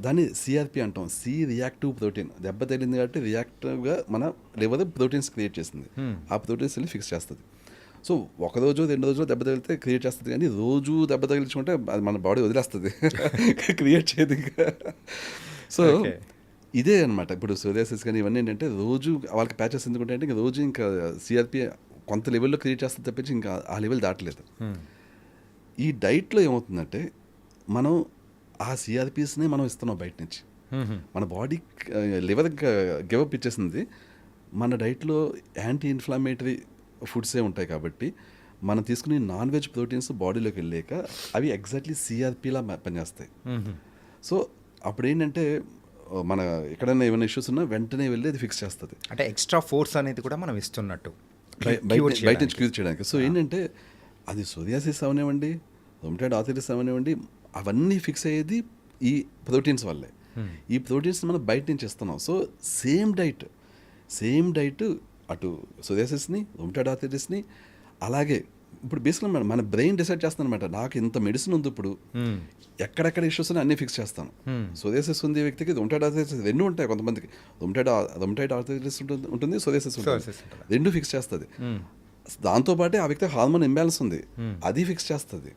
Speaker 3: దాన్ని CRP అంటాం, రియాక్టివ్ ప్రోటీన్. దెబ్బ తగిలింది కాబట్టి రియాక్టివ్గా మన లివర్ ప్రోటీన్స్ క్రియేట్ చేస్తుంది. ఆ ప్రోటీన్స్ వెళ్ళి ఫిక్స్ చేస్తుంది. సో ఒక రోజు 2 రోజులు దెబ్బ తగిలితే క్రియేట్ చేస్తుంది, కానీ రోజు దెబ్బ తగిలించుకుంటే అది మన బాడీ వదిలేస్తుంది, క్రియేట్ చేయదు ఇంకా. సో ఇదే అనమాట. ఇప్పుడు సోరియాసిస్ కానీ ఇవన్నీ ఏంటంటే రోజు వాళ్ళకి ప్యాచెస్ ఎందుకుంటే అంటే రోజు ఇంకా సిఆర్పి కొంత లెవెల్లో క్రియేట్ చేస్తే తప్పించి ఇంకా ఆ లెవెల్ దాటలేదు. ఈ డైట్లో ఏమవుతుందంటే మనం ఆ సిఆర్పిస్నే మనం ఇస్తున్నాం బయట నుంచి. మన బాడీ లివర్ గివప్ ఇచ్చేసింది. మన డైట్లో యాంటీ ఇన్ఫ్లమేటరీ ఫుడ్సే ఉంటాయి కాబట్టి మనం తీసుకునే నాన్ వెజ్ ప్రోటీన్స్ బాడీలోకి వెళ్ళాక అవి ఎగ్జాక్ట్లీ సిఆర్పిలా పనిచేస్తాయి. సో అప్పుడు ఏంటంటే మన ఎక్కడైనా ఏమైనా ఇష్యూస్ ఉన్నా వెంటనే వెళ్ళి అది ఫిక్స్ చేస్తుంది,
Speaker 2: అంటే ఎక్స్ట్రా ఫోర్స్ అనేది కూడా మనం ఇస్తున్నట్టు
Speaker 3: బయట నుంచి క్యూర్ చేయడానికి. సో ఏంటంటే అది సోరియాసిస్ అవనివ్వండి, రొమటాయిడ్ ఆర్థరైటిస్ అవనివ్వండి, అవన్నీ ఫిక్స్ అయ్యేది ఈ ప్రోటీన్స్ వల్లే. ఈ ప్రోటీన్స్ మనం బయట నుంచి ఇస్తున్నాం. సో సేమ్ డైట్ అటు సోరియాసిస్ని, రొమటాయిడ్ ఆర్థరైటిస్ని, అలాగే ఇప్పుడు బేసిక్గా మన బ్రెయిన్ డిసైడ్ చేస్తాను అనమాట. నాకు ఇంత మెడిసిన్ ఉంది, ఇప్పుడు ఎక్కడెక్కడ ఇష్యూస్ ఉన్నాయి అన్నీ ఫిక్స్ చేస్తాను. సోరియాసిస్ ఉంది వ్యక్తికి, రొమటాయిడ్ ఆర్థరైటిస్ రెండు ఉంటాయి కొంతమందికి. రొమటాయిడ్ ఆర్థరైటిస్ ఉంటుంది, సోరియాసిస్ ఉంటుంది, రెండు ఫిక్స్ చేస్తుంది. దాంతోపాటే ఆ వ్యక్తి హార్మోన్ ఇంబ్యాలెన్స్ ఉంది, అది ఫిక్స్ చేస్తుంది.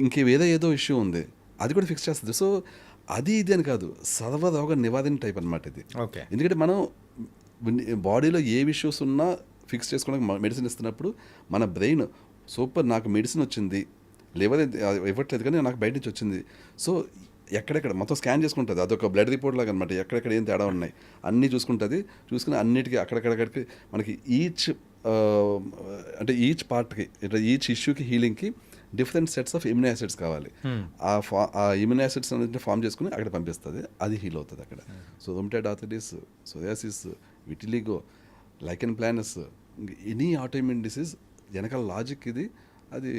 Speaker 3: ఇంకేదో ఏదో ఇష్యూ ఉంది, అది కూడా ఫిక్స్ చేస్తుంది. సో అది ఇది అని కాదు, సర్వరోగ నివారణ టైప్ అనమాట ఇది. ఎందుకంటే మనం బాడీలో ఏ ఇష్యూస్ ఉన్నా ఫిక్స్ చేసుకోవడానికి మెడిసిన్ ఇస్తున్నప్పుడు మన బ్రెయిన్ సూపర్, నాకు మెడిసిన్ వచ్చింది, లివర్ ఇవ్వట్లేదు కానీ నాకు బయట నుంచి వచ్చింది. సో ఎక్కడెక్కడ మొత్తం స్కాన్ చేసుకుంటుంది, అదొక బ్లడ్ రిపోర్ట్ లాగా అనమాట. ఎక్కడెక్కడ ఏం తేడా ఉన్నాయి అన్నీ చూసుకుంటుంది. చూసుకుని అన్నిటికీ అక్కడికి మనకి ఈచ్ పార్ట్కి ఇట్లా ఈచ్ ఇష్యూకి హీలింగ్కి different sets of amino acids కావాలి. ఆ ఇమ్యూనో యాసిడ్స్ అనేది ఫామ్ చేసుకుని అక్కడ పంపిస్తుంది, అది హీల్ అవుతుంది అక్కడ. So rheumatoid arthritis, psoriasis, vitiligo, lichen planus, any autoimmune disease వెనకాల లాజిక్ ఇది. అది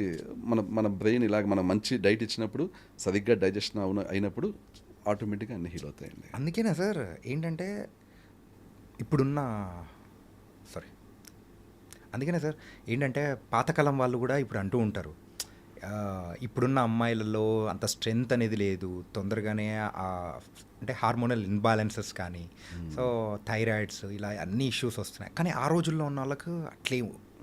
Speaker 3: మన బ్రెయిన్ ఇలాగ మనం మంచి డైట్ ఇచ్చినప్పుడు, సరిగ్గా డైజెషన్ అయినప్పుడు ఆటోమేటిక్గా అన్ని హీల్ అవుతాయండి.
Speaker 2: అందుకేనా సార్ ఏంటంటే ఇప్పుడున్న అందుకనే సార్ ఏంటంటే పాతకాలం వాళ్ళు కూడా ఇప్పుడు అంటూ ఉంటారు, ఇప్పుడున్న అమ్మాయిలలో అంత స్ట్రెంగ్త్ అనేది లేదు, తొందరగానే అంటే హార్మోనల్ ఇన్బ్యాలెన్సెస్ కానీ, సో థైరాయిడ్స్, ఇలా అన్ని ఇష్యూస్ వస్తున్నాయి. కానీ ఆ రోజుల్లో ఉన్న వాళ్ళకు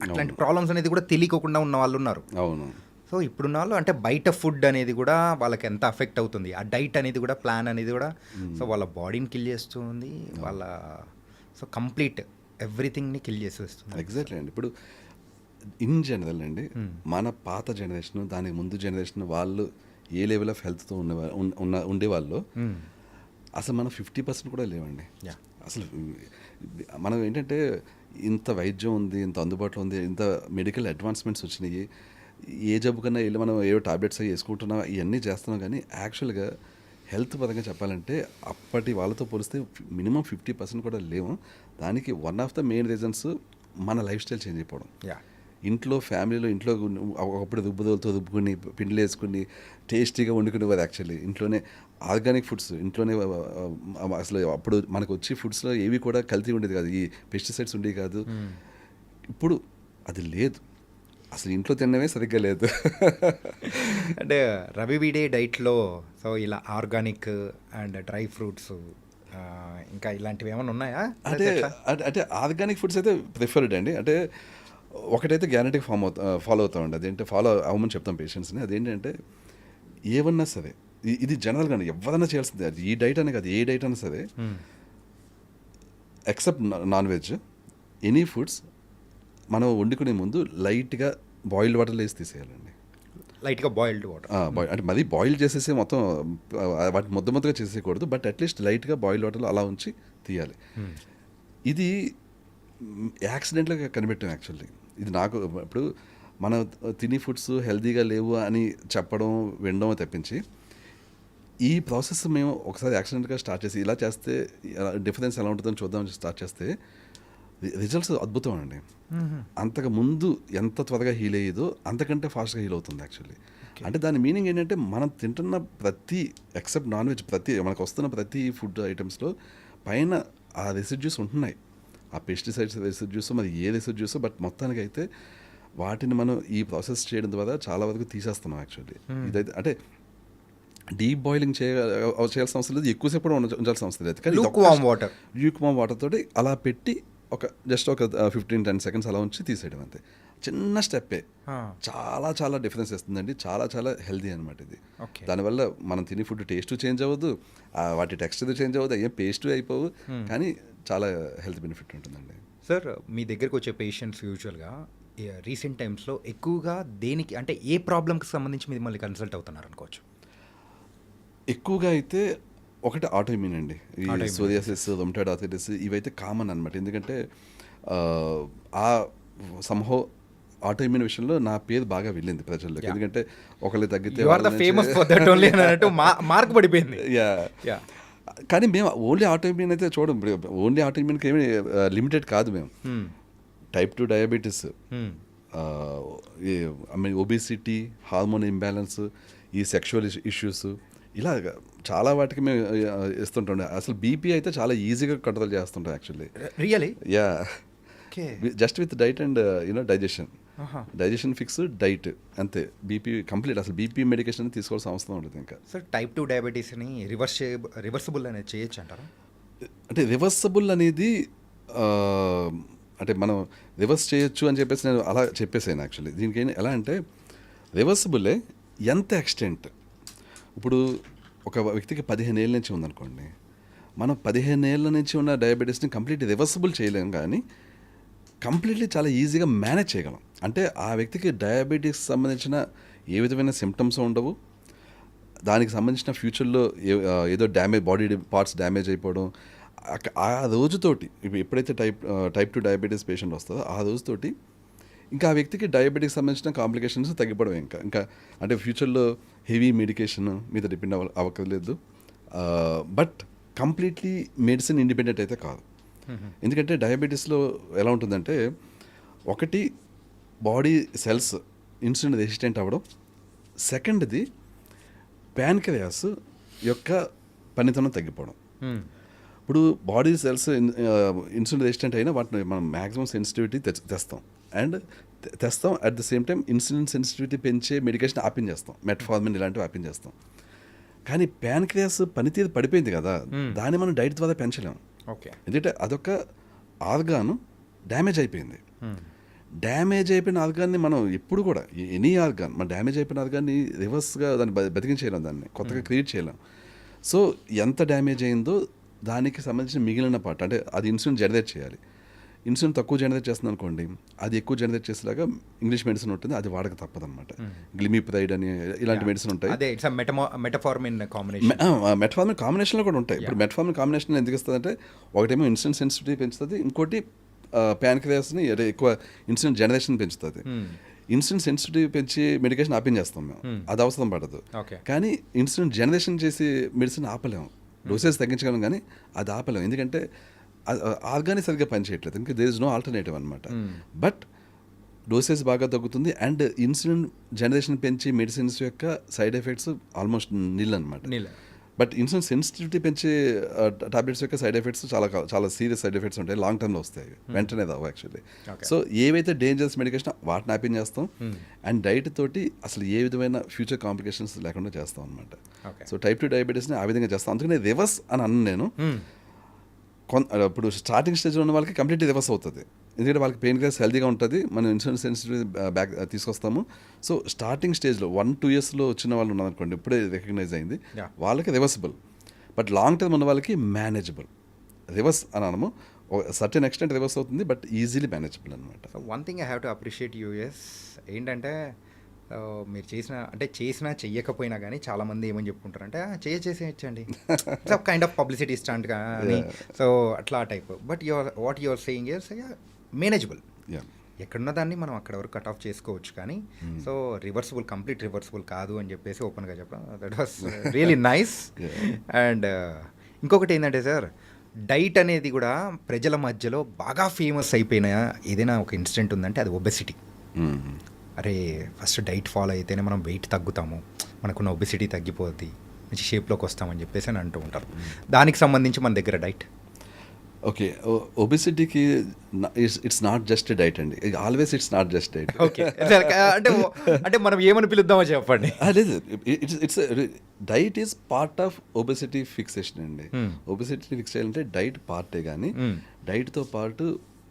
Speaker 2: అట్లాంటి ప్రాబ్లమ్స్ అనేది కూడా తెలియకుండా ఉన్న వాళ్ళు ఉన్నారు.
Speaker 3: అవును.
Speaker 2: సో ఇప్పుడున్న వాళ్ళు అంటే బయట ఫుడ్ అనేది కూడా వాళ్ళకి ఎంత అఫెక్ట్ అవుతుంది, ఆ డైట్ అనేది కూడా, ప్లాన్ అనేది కూడా, సో వాళ్ళ బాడీని కిల్ చేస్తుంది, వాళ్ళ సో కంప్లీట్ ఎవ్రీథింగ్ని కిల్ చేసేస్తుంది.
Speaker 3: ఎగ్జాక్ట్లీ అండి. ఇప్పుడు ఇన్ జనరల్ అండి, మన పాత జనరేషన్, దానికి ముందు జనరేషన్ వాళ్ళు ఏ లెవెల్ ఆఫ్ హెల్త్తో ఉండేవాళ్ళు అసలు మనం 50% కూడా లేవండి. అసలు మనం ఏంటంటే ఇంత వైద్యం ఉంది, ఇంత అందుబాటులో ఉంది, ఇంత మెడికల్ అడ్వాన్స్మెంట్స్ వచ్చినాయి, ఏ జబ్బు కన్నా వెళ్ళి మనం ఏవో టాబ్లెట్స్ అవి వేసుకుంటున్నాం, ఇవన్నీ చేస్తున్నాం. కానీ యాక్చువల్గా హెల్త్ పరంగా చెప్పాలంటే అప్పటి వాళ్ళతో పోలిస్తే మినిమం 50% కూడా లేవు. దానికి one of the main reasons మన లైఫ్ స్టైల్ చేంజ్ అయిపోవడం. ఇంట్లో ఒకప్పుడు రుబ్బుదలతో రుబ్బుకుని, పిండిలు వేసుకుని టేస్టీగా వండుకునేవారు. యాక్చువల్లీ ఇంట్లోనే ఆర్గానిక్ ఫుడ్స్, ఇంట్లోనే అసలు అప్పుడు మనకు వచ్చి ఫుడ్స్లో ఏవి కూడా కల్తీ ఉండేది కాదు, ఈ పెస్టిసైడ్స్ ఉండేవి కాదు. ఇప్పుడు అది లేదు, అసలు ఇంట్లో తినడమే సరిగ్గా లేదు.
Speaker 2: అంటే రవి వీడే డైట్లో సో ఇలా ఆర్గానిక్ అండ్ డ్రై ఫ్రూట్స్ ఇంకా ఇలాంటివి ఏమైనా ఉన్నాయా?
Speaker 3: అంటే ఆర్గానిక్ ఫుడ్స్ అయితే ప్రిఫర్డ్ అండి. అంటే ఒకటైతే గ్యారంటీ ఫాలో అవుతామండి, అదేంటే ఫాలో అవ్వమని చెప్తాం పేషెంట్స్ని. అదేంటంటే ఏమన్నా సరే, ఇది జనరల్గా ఎవరన్నా చేయాల్సిందే, అది ఈ డైట్ అనే కాదు, ఏ డైట్ అయినా సరే, except non veg, any foods మనం వండుకునే ముందు లైట్గా బాయిల్డ్ వాటర్లో వేసి తీసేయాలండి.
Speaker 2: లైట్గా బాయిల్డ్ వాటర్,
Speaker 3: అంటే మరీ బాయిల్ చేసేసి మొత్తం వాటి ముద్దగా చేసేయకూడదు, బట్ అట్లీస్ట్ లైట్గా బాయిల్డ్ వాటర్లో అలా ఉంచి తీయాలి. ఇది యాక్సిడెంట్గా కనిపెట్టాం యాక్చువల్లీ. ఇది నాకు ఇప్పుడు మనం తిని ఫుడ్స్ హెల్తీగా లేవు అని చెప్పడం, వినడం తప్పించి, ఈ ప్రాసెస్ మేము ఒకసారి యాక్సిడెంట్గా స్టార్ట్ చేసి ఇలా చేస్తే డిఫరెన్స్ ఎలా ఉంటుందని చూద్దామని స్టార్ట్ చేస్తే రిజల్ట్స్ అద్భుతం అండి. అంతకు ముందు ఎంత త్వరగా హీల్ అయ్యేదో అంతకంటే ఫాస్ట్గా హీల్ అవుతుంది యాక్చువల్లీ. అంటే దాని మీనింగ్ ఏంటంటే మనం తింటున్న ప్రతి ఎక్సెప్ట్ నాన్ వెజ్ మనకు వస్తున్న ప్రతి ఫుడ్ ఐటమ్స్లో పైన ఆ రెసిడ్యూస్ ఉంటున్నాయి, ఆ పెస్టిసైడ్స్ రెసిడ్యూస్, మరి ఏ రెసిడ్యూస్, బట్ మొత్తానికి అయితే వాటిని మనం ఈ ప్రాసెస్ చేయడం ద్వారా చాలా వరకు తీసేస్తున్నాం యాక్చువల్లీ. ఇదైతే అంటే డీప్ బాయిలింగ్ చేయాల్సిన అవసరం లేదు, ఎక్కువసేపు కూడా ఉంచాల్సిన అవసరం లేదు. కానీ ల్యూక్ వామ్ వాటర్ తోటి అలా పెట్టి జస్ట్ ఒక 15-10 seconds అలా ఉంచి తీసేయడం అంతే. చిన్న స్టెప్పే
Speaker 2: ఆ.
Speaker 3: చాలా చాలా డిఫరెన్స్ ఇస్తుందండి. చాలా చాలా హెల్దీ అనమాట ఇది.
Speaker 2: ఓకే.
Speaker 3: దానివల్ల మనం తినే ఫుడ్ టేస్ట్ చేంజ్ అవ్వదు, వాటి టెక్స్చర్ చేంజ్ అవ్వదు, ఏం పేస్ట్ అయిపోవు, కానీ చాలా హెల్త్ బెనిఫిట్ ఉంటుందండి.
Speaker 2: సార్ మీ దగ్గరికి వచ్చే పేషెంట్స్ యూజువల్గా రీసెంట్ టైమ్స్లో ఎక్కువగా దేనికి అంటే ఏ ప్రాబ్లమ్కి సంబంధించి మిమ్మల్ని కన్సల్ట్ అవుతున్నారు అనుకోవచ్చు?
Speaker 3: ఎక్కువగా అయితే ఒకటి ఆటోఇమ్యూన్ అండి. ఈ సోరియాసిస్, రొమటాయిడ్ ఆర్థరైటిస్ ఇవైతే కామన్ అనమాట. ఎందుకంటే ఆ సంహో ఆటోఇమ్యూన్ విషయంలో నా పేరు బాగా వెళ్ళింది ప్రజల్లోకి. ఎందుకంటే ఒకళ్ళు తగ్గితే
Speaker 2: you are the famous for that only అన్నట్టు మార్క్ పడిపోయింది.
Speaker 3: యా. కానీ మేము ఓన్లీ ఆటోఇమ్యూన్ అయితే చూడం. ఓన్లీ ఆటోఇమ్యూన్కి ఏమి లిమిటెడ్ కాదు మేము. Type 2 diabetes, obesity, hormone imbalance, ఈ సెక్షువల్ ఇష్యూస్, ఇలా చాలా వాటికి మేము ఇస్తుంటాం. అసలు బీపీ అయితే చాలా ఈజీగా కంట్రోల్ చేస్తుంటాం actually.
Speaker 2: Really?
Speaker 3: Yeah.
Speaker 2: Okay.
Speaker 3: Just with diet and digestion fix, diet, అంతే. బీపీ కంప్లీట్, అసలు బీపీ మెడికేషన్ తీసుకోవాల్సిన అవసరం ఉంటుంది ఇంకా.
Speaker 2: సార్ టైప్ 2 డయాబెటీస్ని రివర్సిబుల్ అనేది చేయొచ్చు అంటారా?
Speaker 3: అంటే రివర్సబుల్ అనేది అంటే మనం రివర్స్ చేయొచ్చు అని చెప్పేసి నేను అలా చెప్పేసాను యాక్చువల్లీ. దీనికి ఎలా అంటే రివర్సబులే ఎంత ఎక్స్టెంట్. ఇప్పుడు ఒక వ్యక్తికి 15 ఏళ్ళ నుంచి ఉందనుకోండి, మనం 15 ఏళ్ళ నుంచి ఉన్న డయాబెటీస్ని కంప్లీట్ రివర్సబుల్ చేయలేము, కానీ కంప్లీట్లీ చాలా ఈజీగా మేనేజ్ చేయగలం. అంటే ఆ వ్యక్తికి డయాబెటీస్ సంబంధించిన ఏ విధమైన సిమ్టమ్స్ ఉండవు, దానికి సంబంధించిన ఫ్యూచర్లో ఏదో బాడీ పార్ట్స్ డ్యామేజ్ అయిపోవడం, ఆ రోజుతోటి ఇప్పుడు ఎప్పుడైతే టైప్ 2 డయాబెటీస్ పేషెంట్ వస్తుందో ఆ రోజుతోటి ఇంకా ఆ వ్యక్తికి డయాబెటీకి సంబంధించిన కాంప్లికేషన్స్ తగ్గిపోవడం. ఇంకా అంటే ఫ్యూచర్లో హెవీ మెడికేషన్ మీద డిపెండ్ అవ్వకలేదు. బట్ కంప్లీట్లీ మెడిసిన్ ఇండిపెండెంట్ అయితే కాదు. ఎందుకంటే డయాబెటీస్లో ఎలా ఉంటుందంటే, ఒకటి బాడీ సెల్స్ ఇన్సులిన్ రెసిస్టెంట్ అవ్వడం, సెకండ్ది ప్యాన్క్రియాస్ యొక్క పనితనం తగ్గిపోవడం. ఇప్పుడు బాడీ సెల్స్ ఇన్సులిన్ రెసిస్టెంట్ అయినా వాటిని మనం మ్యాక్సిమం సెన్సిటివిటీ తెస్తాం. At the same time insulin sensitivity పెంచే మెడికేషన్ ఆపించేస్తాం, మెట్ఫార్మిన్ ఇలాంటివి ఆపించేస్తాం. కానీ ప్యాన్క్రియాస్ పనితీరు పడిపోయింది కదా, దాన్ని మనం డైట్ ద్వారా పెంచలేము.
Speaker 2: ఓకే.
Speaker 3: ఎందుకంటే అదొక ఆర్గాన్ డ్యామేజ్ అయిపోయింది. డ్యామేజ్ అయిపోయిన ఆర్గాన్ని మనం ఎప్పుడు కూడా ఎనీ ఆర్గాన్ మన డ్యామేజ్ అయిపోయిన ఆర్గాన్ని రివర్స్గా దాన్ని బతికించేయలేం, దాన్ని కొత్తగా క్రియేట్ చేయలేం. సో ఎంత డ్యామేజ్ అయిందో దానికి సంబంధించిన మిగిలిన పార్ట్, అంటే అది ఇన్సులిన్ జనరేట్ చేయాలి. ఇన్సులిన్ తక్కువ జనరేట్ చేస్తుంది అనుకోండి, అది ఎక్కువ జనరేట్ చేసేలాగా ఇంగ్లీష్ మెడిసిన్ ఉంటుంది, అది వాడక తప్పదన్నమాట. గ్లిమిప్రైడ్ అని ఇలాంటి మెడిసిన్ ఉంటాయి.
Speaker 2: మెటఫార్మిన్
Speaker 3: కాంబినేషన్లో కూడా ఉంటాయి. ఇప్పుడు మెటఫార్మిన్ కాంబినేషన్ ఎందుకు ఇస్తుందంటే, ఒకటేమో ఇన్సులిన్ సెన్సిటివిటీ పెంచుతుంది, ఇంకోటి ప్యాన్క్రియాస్ని ఎక్కువ ఇన్సులిన్ జనరేషన్ పెంచుతుంది. ఇన్సులిన్ సెన్సిటివిటీ పెంచి మెడికేషన్ ఆపించేస్తాం మేము, అది అవసరం పడదు. కానీ ఇన్సులిన్ జనరేషన్ చేసి మెడిసిన్ ఆపలేము, డోసేజ్ తగ్గించగలం కానీ అది ఆపలేము. ఎందుకంటే ఆర్గానిక్ సరిగ్గా పనిచేయట్లేదు, ఇంకా దేర్ ఇస్ నో ఆల్టర్నేటివ్ అనమాట. బట్ డోసేజ్ బాగా తగ్గుతుంది అండ్ ఇన్సులిన్ జనరేషన్ పెంచి మెడిసిన్స్ యొక్క సైడ్ ఎఫెక్ట్స్ ఆల్మోస్ట్ నిల్ అనమాట. బట్ ఇన్సులిన్ సెన్సిటివిటీ పెంచే టాబ్లెట్స్ యొక్క సైడ్ ఎఫెక్ట్స్ చాలా సీరియస్ సైడ్ ఎఫెక్ట్స్ ఉంటాయి, లాంగ్ టర్మ్లో వస్తాయి, వెంటనే రావు యాక్చువల్లీ. సో ఏవైతే డేంజరస్ మెడికేషన్ వాటిని ఆపిన్ చేస్తాం అండ్ డైట్ తోటి అసలు ఏ విధమైన ఫ్యూచర్ కాంప్లికేషన్స్ లేకుండా చేస్తాం అనమాట. సో టైప్ 2 డయాబెటీస్ని ఆ విధంగా చేస్తాం. అందుకని రివర్స్ అని అన్న నేను, ఇప్పుడు స్టార్టింగ్ స్టేజ్లో ఉన్న వాళ్ళకి కంప్లీట్లీ రివర్స్ అవుతుంది, ఎందుకంటే వాళ్ళకి పెయిన్ క్రియాస్ హెల్తీగా ఉంటుంది, మనం ఇన్సులిన్ సెన్సిటివ్ బ్యాక్ తీసుకొస్తాము. సో స్టార్టింగ్ స్టేజ్లో 1-2 yearsలో వచ్చిన వాళ్ళు ఉన్నారనుకోండి, ఇప్పుడే రికగ్నైజ్ అయింది, వాళ్ళకి రివర్సిబుల్. బట్ లాంగ్ టర్మ్ ఉన్న వాళ్ళకి మేనేజబుల్. రివర్స్ అని అనము, సర్టెన్ ఎక్స్టెంట్ రివర్స్ అవుతుంది, బట్ ఈజీలీ మేనేజబుల్ అనమాట.
Speaker 2: One thing I have to appreciate us ఏంటంటే, మీరు చేసినా చెయ్యకపోయినా కానీ చాలామంది ఏమని చెప్పుకుంటారంటే చేసేయచ్చండి, it's kind of publicity stunt కానీ, సో అట్లా type. But what your saying is manageable. ఎక్కడున్న దాన్ని మనం అక్కడ వరకు కట్ ఆఫ్ చేసుకోవచ్చు, కానీ సో కంప్లీట్ రివర్సిబుల్ కాదు అని చెప్పేసి ఓపెన్గా చెప్పడం, that was really nice. And ఇంకొకటి ఏంటంటే సార్, డైట్ అనేది కూడా ప్రజల మధ్యలో బాగా ఫేమస్ అయిపోయిన ఏదైనా ఒక ఇన్సిడెంట్ ఉందంటే అది ఒబెసిటీ. అరే ఫస్ట్ డైట్ ఫాలో అయితేనే మనం వెయిట్ తగ్గుతాము, మనకున్న ఒబెసిటీ తగ్గిపోద్ది, మంచి షేప్లోకి వస్తామని చెప్పేసి అని అంటూ ఉంటారు. దానికి సంబంధించి మన దగ్గర డైట్
Speaker 3: ఓకే. ఒబెసిటీకి ఇట్స్ నాట్ జస్ట్ డైట్ అండి, always it's not just diet.
Speaker 2: Okay. అంటే మనం ఏమని పిలుద్దామో చెప్పండి.
Speaker 3: లేదు, it's diet is part of obesity fixation అండి. ఒబెసిటీ ఫిక్స్ చేయాలంటే డైట్ పార్టే, కానీ డైట్తో పాటు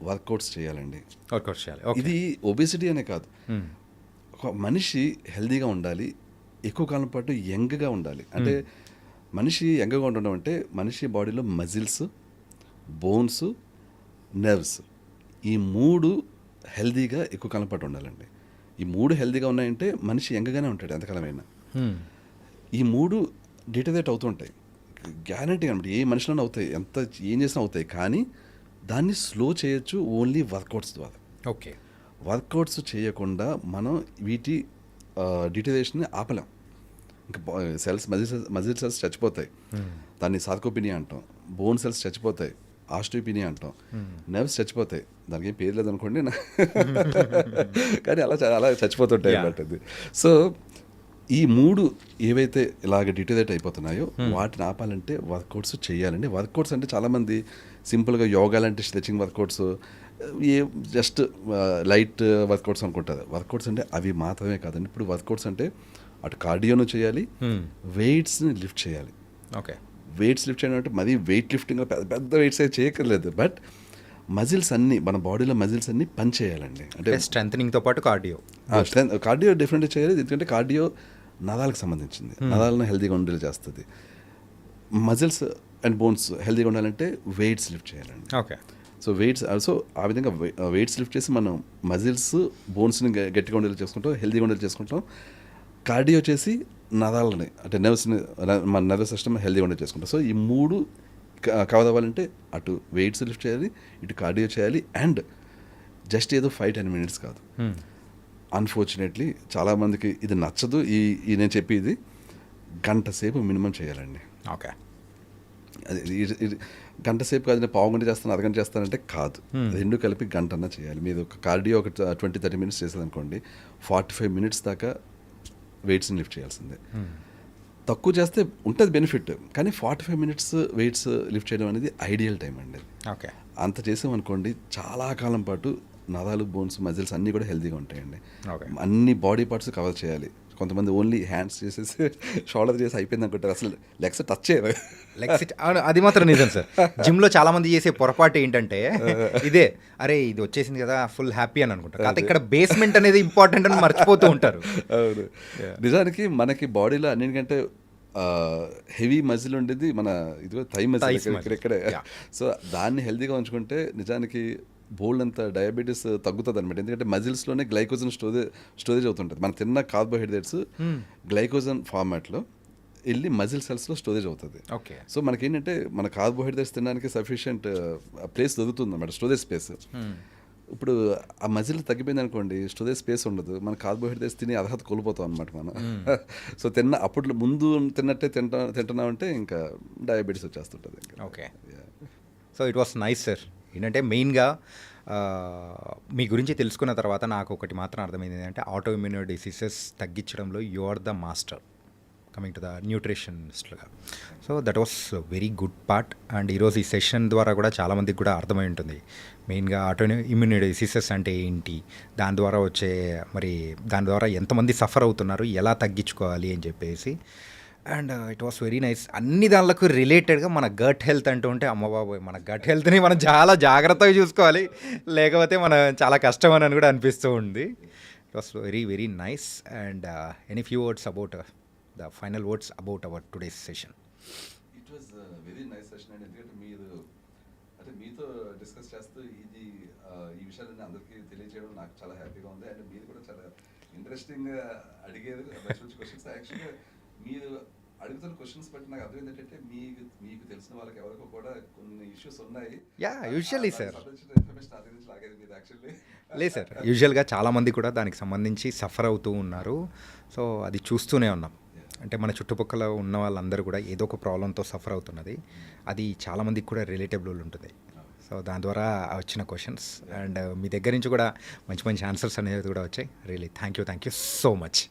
Speaker 3: వర్కౌట్స్ చేయాలండి.
Speaker 2: వర్కౌట్ చేయాలి. ఓకే.
Speaker 3: ఇది ఒబేసిటీ అనే కాదు, ఒక మనిషి హెల్దీగా ఉండాలి, ఎక్కువ కాలం పాటు యంగ్గా ఉండాలి. అంటే మనిషి యంగ్గా ఉండడం అంటే మనిషి బాడీలో మజిల్స్, బోన్స్, నర్వ్స్, ఈ 3 హెల్దీగా ఎక్కువ కాలం పాటు ఉండాలండి. ఈ 3 హెల్దీగా ఉన్నాయంటే మనిషి యంగ్గానే ఉంటాడు ఎంతకాలమైనా. ఈ 3 డిటరేట్ అవుతుంటాయి గ్యారంటీ అనమాట. ఏ మనిషిలోనే అవుతాయి, ఎంత ఏం చేసినా అవుతాయి. కానీ దాన్ని స్లో చేయొచ్చు ఓన్లీ వర్కౌట్స్ ద్వారా.
Speaker 2: ఓకే.
Speaker 3: వర్కౌట్స్ చేయకుండా మనం వీటి డిటరేషన్ని ఆపలేం. ఇంకా సెల్స్ మజిల్ సెల్స్ చచ్చిపోతాయి, దాన్ని సార్కోపినియా అంటాం. బోన్ సెల్స్ చచ్చిపోతాయి, ఆస్టియోపినియా అంటాం. నర్వ్స్ చచ్చిపోతాయి, దానికి ఏం పేరు లేదనుకోండి కానీ అలా చచ్చిపోతుంటాయి అన్నమాట అది. సో ఈ 3 ఏవైతే ఇలాగ డిటరేట్ అయిపోతున్నాయో వాటిని ఆపాలంటే వర్కౌట్స్ చేయాలండి. వర్కౌట్స్ అంటే చాలామంది సింపుల్గా యోగా లాంటి stretching workouts, just light workouts అనుకుంటారు. వర్కౌట్స్ అంటే అవి మాత్రమే కాదండి. ఇప్పుడు వర్కౌట్స్ అంటే అటు కార్డియోను చేయాలి, వెయిట్స్ని లిఫ్ట్ చేయాలి.
Speaker 2: ఓకే.
Speaker 3: వెయిట్స్ లిఫ్ట్ చేయడం అంటే మరీ వెయిట్ లిఫ్టింగ్ పెద్ద వెయిట్స్ అయితే చేయక్కర్లేదు, బట్ మజిల్స్ అన్నీ, మన బాడీలో మజిల్స్ అన్నీ పని చేయాలండి. అంటే
Speaker 2: స్ట్రెంథనింగ్తో పాటు కార్డియో.
Speaker 3: కార్డియో డెఫినెట్గా చేయాలి, ఎందుకంటే కార్డియో నరాలకు సంబంధించింది, నరాలను హెల్తీగా ఉండేలా చేస్తుంది. మజిల్స్ అండ్ బోన్స్ హెల్తీగా ఉండాలంటే వెయిట్స్ లిఫ్ట్ చేయాలండి.
Speaker 2: ఓకే.
Speaker 3: సో వెయిట్స్ ఆల్సో ఆ విధంగా వెయిట్స్ లిఫ్ట్ చేసి మనం మజిల్స్, బోన్స్ని గట్టిగా ఉండేలా చేసుకుంటాం, హెల్తీగా ఉండేలా చేసుకుంటాం. కార్డియో చేసి నరాలని అంటే నర్వ్స్ని, మన నర్వస్ సిస్టమ్ హెల్తీగా ఉండేలా చేసుకుంటాం. సో ఈ 3 కవర్ అవ్వాలంటే అటు వెయిట్స్ లిఫ్ట్ చేయాలి, ఇటు కార్డియో చేయాలి, అండ్ జస్ట్ ఏదో 5-10 minutes కాదు. అన్ఫార్చునేట్లీ చాలామందికి ఇది నచ్చదు. ఈ నేను చెప్పేది గంట సేపు మినిమం చేయాలండి.
Speaker 2: ఓకే.
Speaker 3: ఇది గంట సేపు కాదు, నేను పావు గంట చేస్తాను, అరగంట చేస్తానంటే కాదు. 2 కలిపి గంటన్నా చేయాలి. మీరు ఒక కార్డియో ఒక 20-30 minutes చేసేదనుకోండి, 45 minutes దాకా వెయిట్స్ని లిఫ్ట్ చేయాల్సిందే. తక్కువ చేస్తే ఉంటుంది బెనిఫిట్, కానీ 45 minutes వెయిట్స్ లిఫ్ట్ చేయడం అనేది ఐడియల్ టైం అండి.
Speaker 2: ఓకే.
Speaker 3: అంత చేసామనుకోండి చాలా కాలం పాటు నరాలు, బోన్స్, మజిల్స్ అన్నీ కూడా హెల్తీగా ఉంటాయండి.
Speaker 2: ఓకే.
Speaker 3: అన్ని బాడీ పార్ట్స్ కవర్ చేయాలి. కొంతమంది ఓన్లీ హ్యాండ్స్ చేసేసి షోల్డర్ చేసి అయిపోయింది అనుకుంటారు, అసలు లెగ్స్ టచ్ చేయరు.
Speaker 2: అది మాత్రం నిజం సార్. జిమ్లో చాలా మంది చేసే పొరపాటు ఏంటంటే ఇదే, అరే ఇది వచ్చేసింది కదా ఫుల్ హ్యాపీ అని అనుకుంటారు. కాకపోతే ఇక్కడ బేస్మెంట్ అనేది ఇంపార్టెంట్ అని మర్చిపోతూ ఉంటారు.
Speaker 3: అవును. నిజానికి మనకి బాడీలో అన్నిటికంటే హెవీ మజిల్ ఉండేది మన ఇదిగో థై మజిల్ ఇక్కడే. సో దాన్ని హెల్తీగా ఉంచుకుంటే నిజానికి బోల్డ్ అంత డయాబెటీస్ తగ్గుతుంది అనమాట. ఎందుకంటే మజిల్స్లోనే గ్లైకోజన్ స్టోరేజ్ అవుతుంటుంది. మనం తిన్న కార్బోహైడ్రేట్స్ గ్లైకోజన్ ఫార్మాట్లో వెళ్ళి మజిల్ సెల్స్లో స్టోరేజ్ అవుతుంది.
Speaker 2: ఓకే.
Speaker 3: సో మనకేంటంటే మన కార్బోహైడ్రేట్స్ తినడానికి సఫిషియంట్ ప్లేస్ దొరుకుతుంది అన్నమాట, స్టోరేజ్ స్పేస్. ఇప్పుడు ఆ మజిల్ తగ్గిపోయింది అనుకోండి, స్టోరేజ్ స్పేస్ ఉండదు, మన కార్బోహైడ్రేట్స్ తిని అర్హత కోల్పోతాం అనమాట మనం. సో అప్పుడు ముందు తిన్నట్టే తింటున్నామంటే ఇంకా డయాబెటీస్ వచ్చేస్తుంటుంది.
Speaker 2: Okay. So it was nice sir. ఏంటంటే మెయిన్గా మీ గురించి తెలుసుకున్న తర్వాత నాకు ఒకటి మాత్రం అర్థమైంది ఏంటంటే ఆటో ఇమ్యూన్ డిసీజెస్ తగ్గించడంలో you are the master coming to the న్యూట్రిషనిస్ట్గా. So that was very good part. And ఈరోజు ఈ సెషన్ ద్వారా కూడా చాలామందికి కూడా అర్థమై ఉంటుంది మెయిన్గా ఆటో ఇమ్యూన్ డిసీజెస్ అంటే ఏంటి, దాని ద్వారా ఎంతమంది సఫర్ అవుతున్నారు, ఎలా తగ్గించుకోవాలి అని చెప్పేసి. And it was very nice. అన్ని దానిలకు రిలేటెడ్గా మన గట్ హెల్త్ అంటూ ఉంటే అమ్మబాబోయ్, మన గట్ హెల్త్ని మనం చాలా జాగ్రత్తగా చూసుకోవాలి, లేకపోతే మనం చాలా కష్టం అని కూడా అనిపిస్తూ ఉంది. It was very very nice. And any few words about the final words about our today's session.
Speaker 3: It was very nice session అండి. ఎందుకంటే మీతో డిస్కస్ చేస్తూ ఈ విషయాలన్నీ అందరికీ తెలియజేయడం నాకు చాలా హ్యాపీగా ఉంది. అండ్ మీరు కూడా చాలా ఇంట్రెస్టింగ్గా అడిగేది మంచి క్వశ్చన్స్. యాక్చువల్గా మీరు అడుగుతున్న క్వశ్చన్స్ బట్టి నాకు అర్థం ఏంటంటే మీకు తెలిసిన వాళ్ళకి ఎవరికో కూడా కొన్ని ఇష్యూస్ ఉన్నాయి.
Speaker 2: యూజువల్లీ సార్
Speaker 3: ఇన్ఫర్మేషన్ అది నుంచి లాగేది మీరు యాక్చువల్లీ
Speaker 2: లేదు సార్. యూజువల్గా చాలామంది కూడా దానికి సంబంధించి సఫర్ అవుతూ ఉన్నారు. సో అది చూస్తూనే ఉన్నాం. అంటే మన చుట్టుపక్కల ఉన్న వాళ్ళందరూ కూడా ఏదో ఒక ప్రాబ్లంతో సఫర్ అవుతున్నది. అది చాలామందికి కూడా రిలేటబుల్ ఉంటుంది. సో దాని ద్వారా వచ్చిన క్వశ్చన్స్ అండ్ మీ దగ్గర నుంచి కూడా మంచి మంచి ఆన్సర్స్ అనేది కూడా వచ్చాయి. Really thank you so much.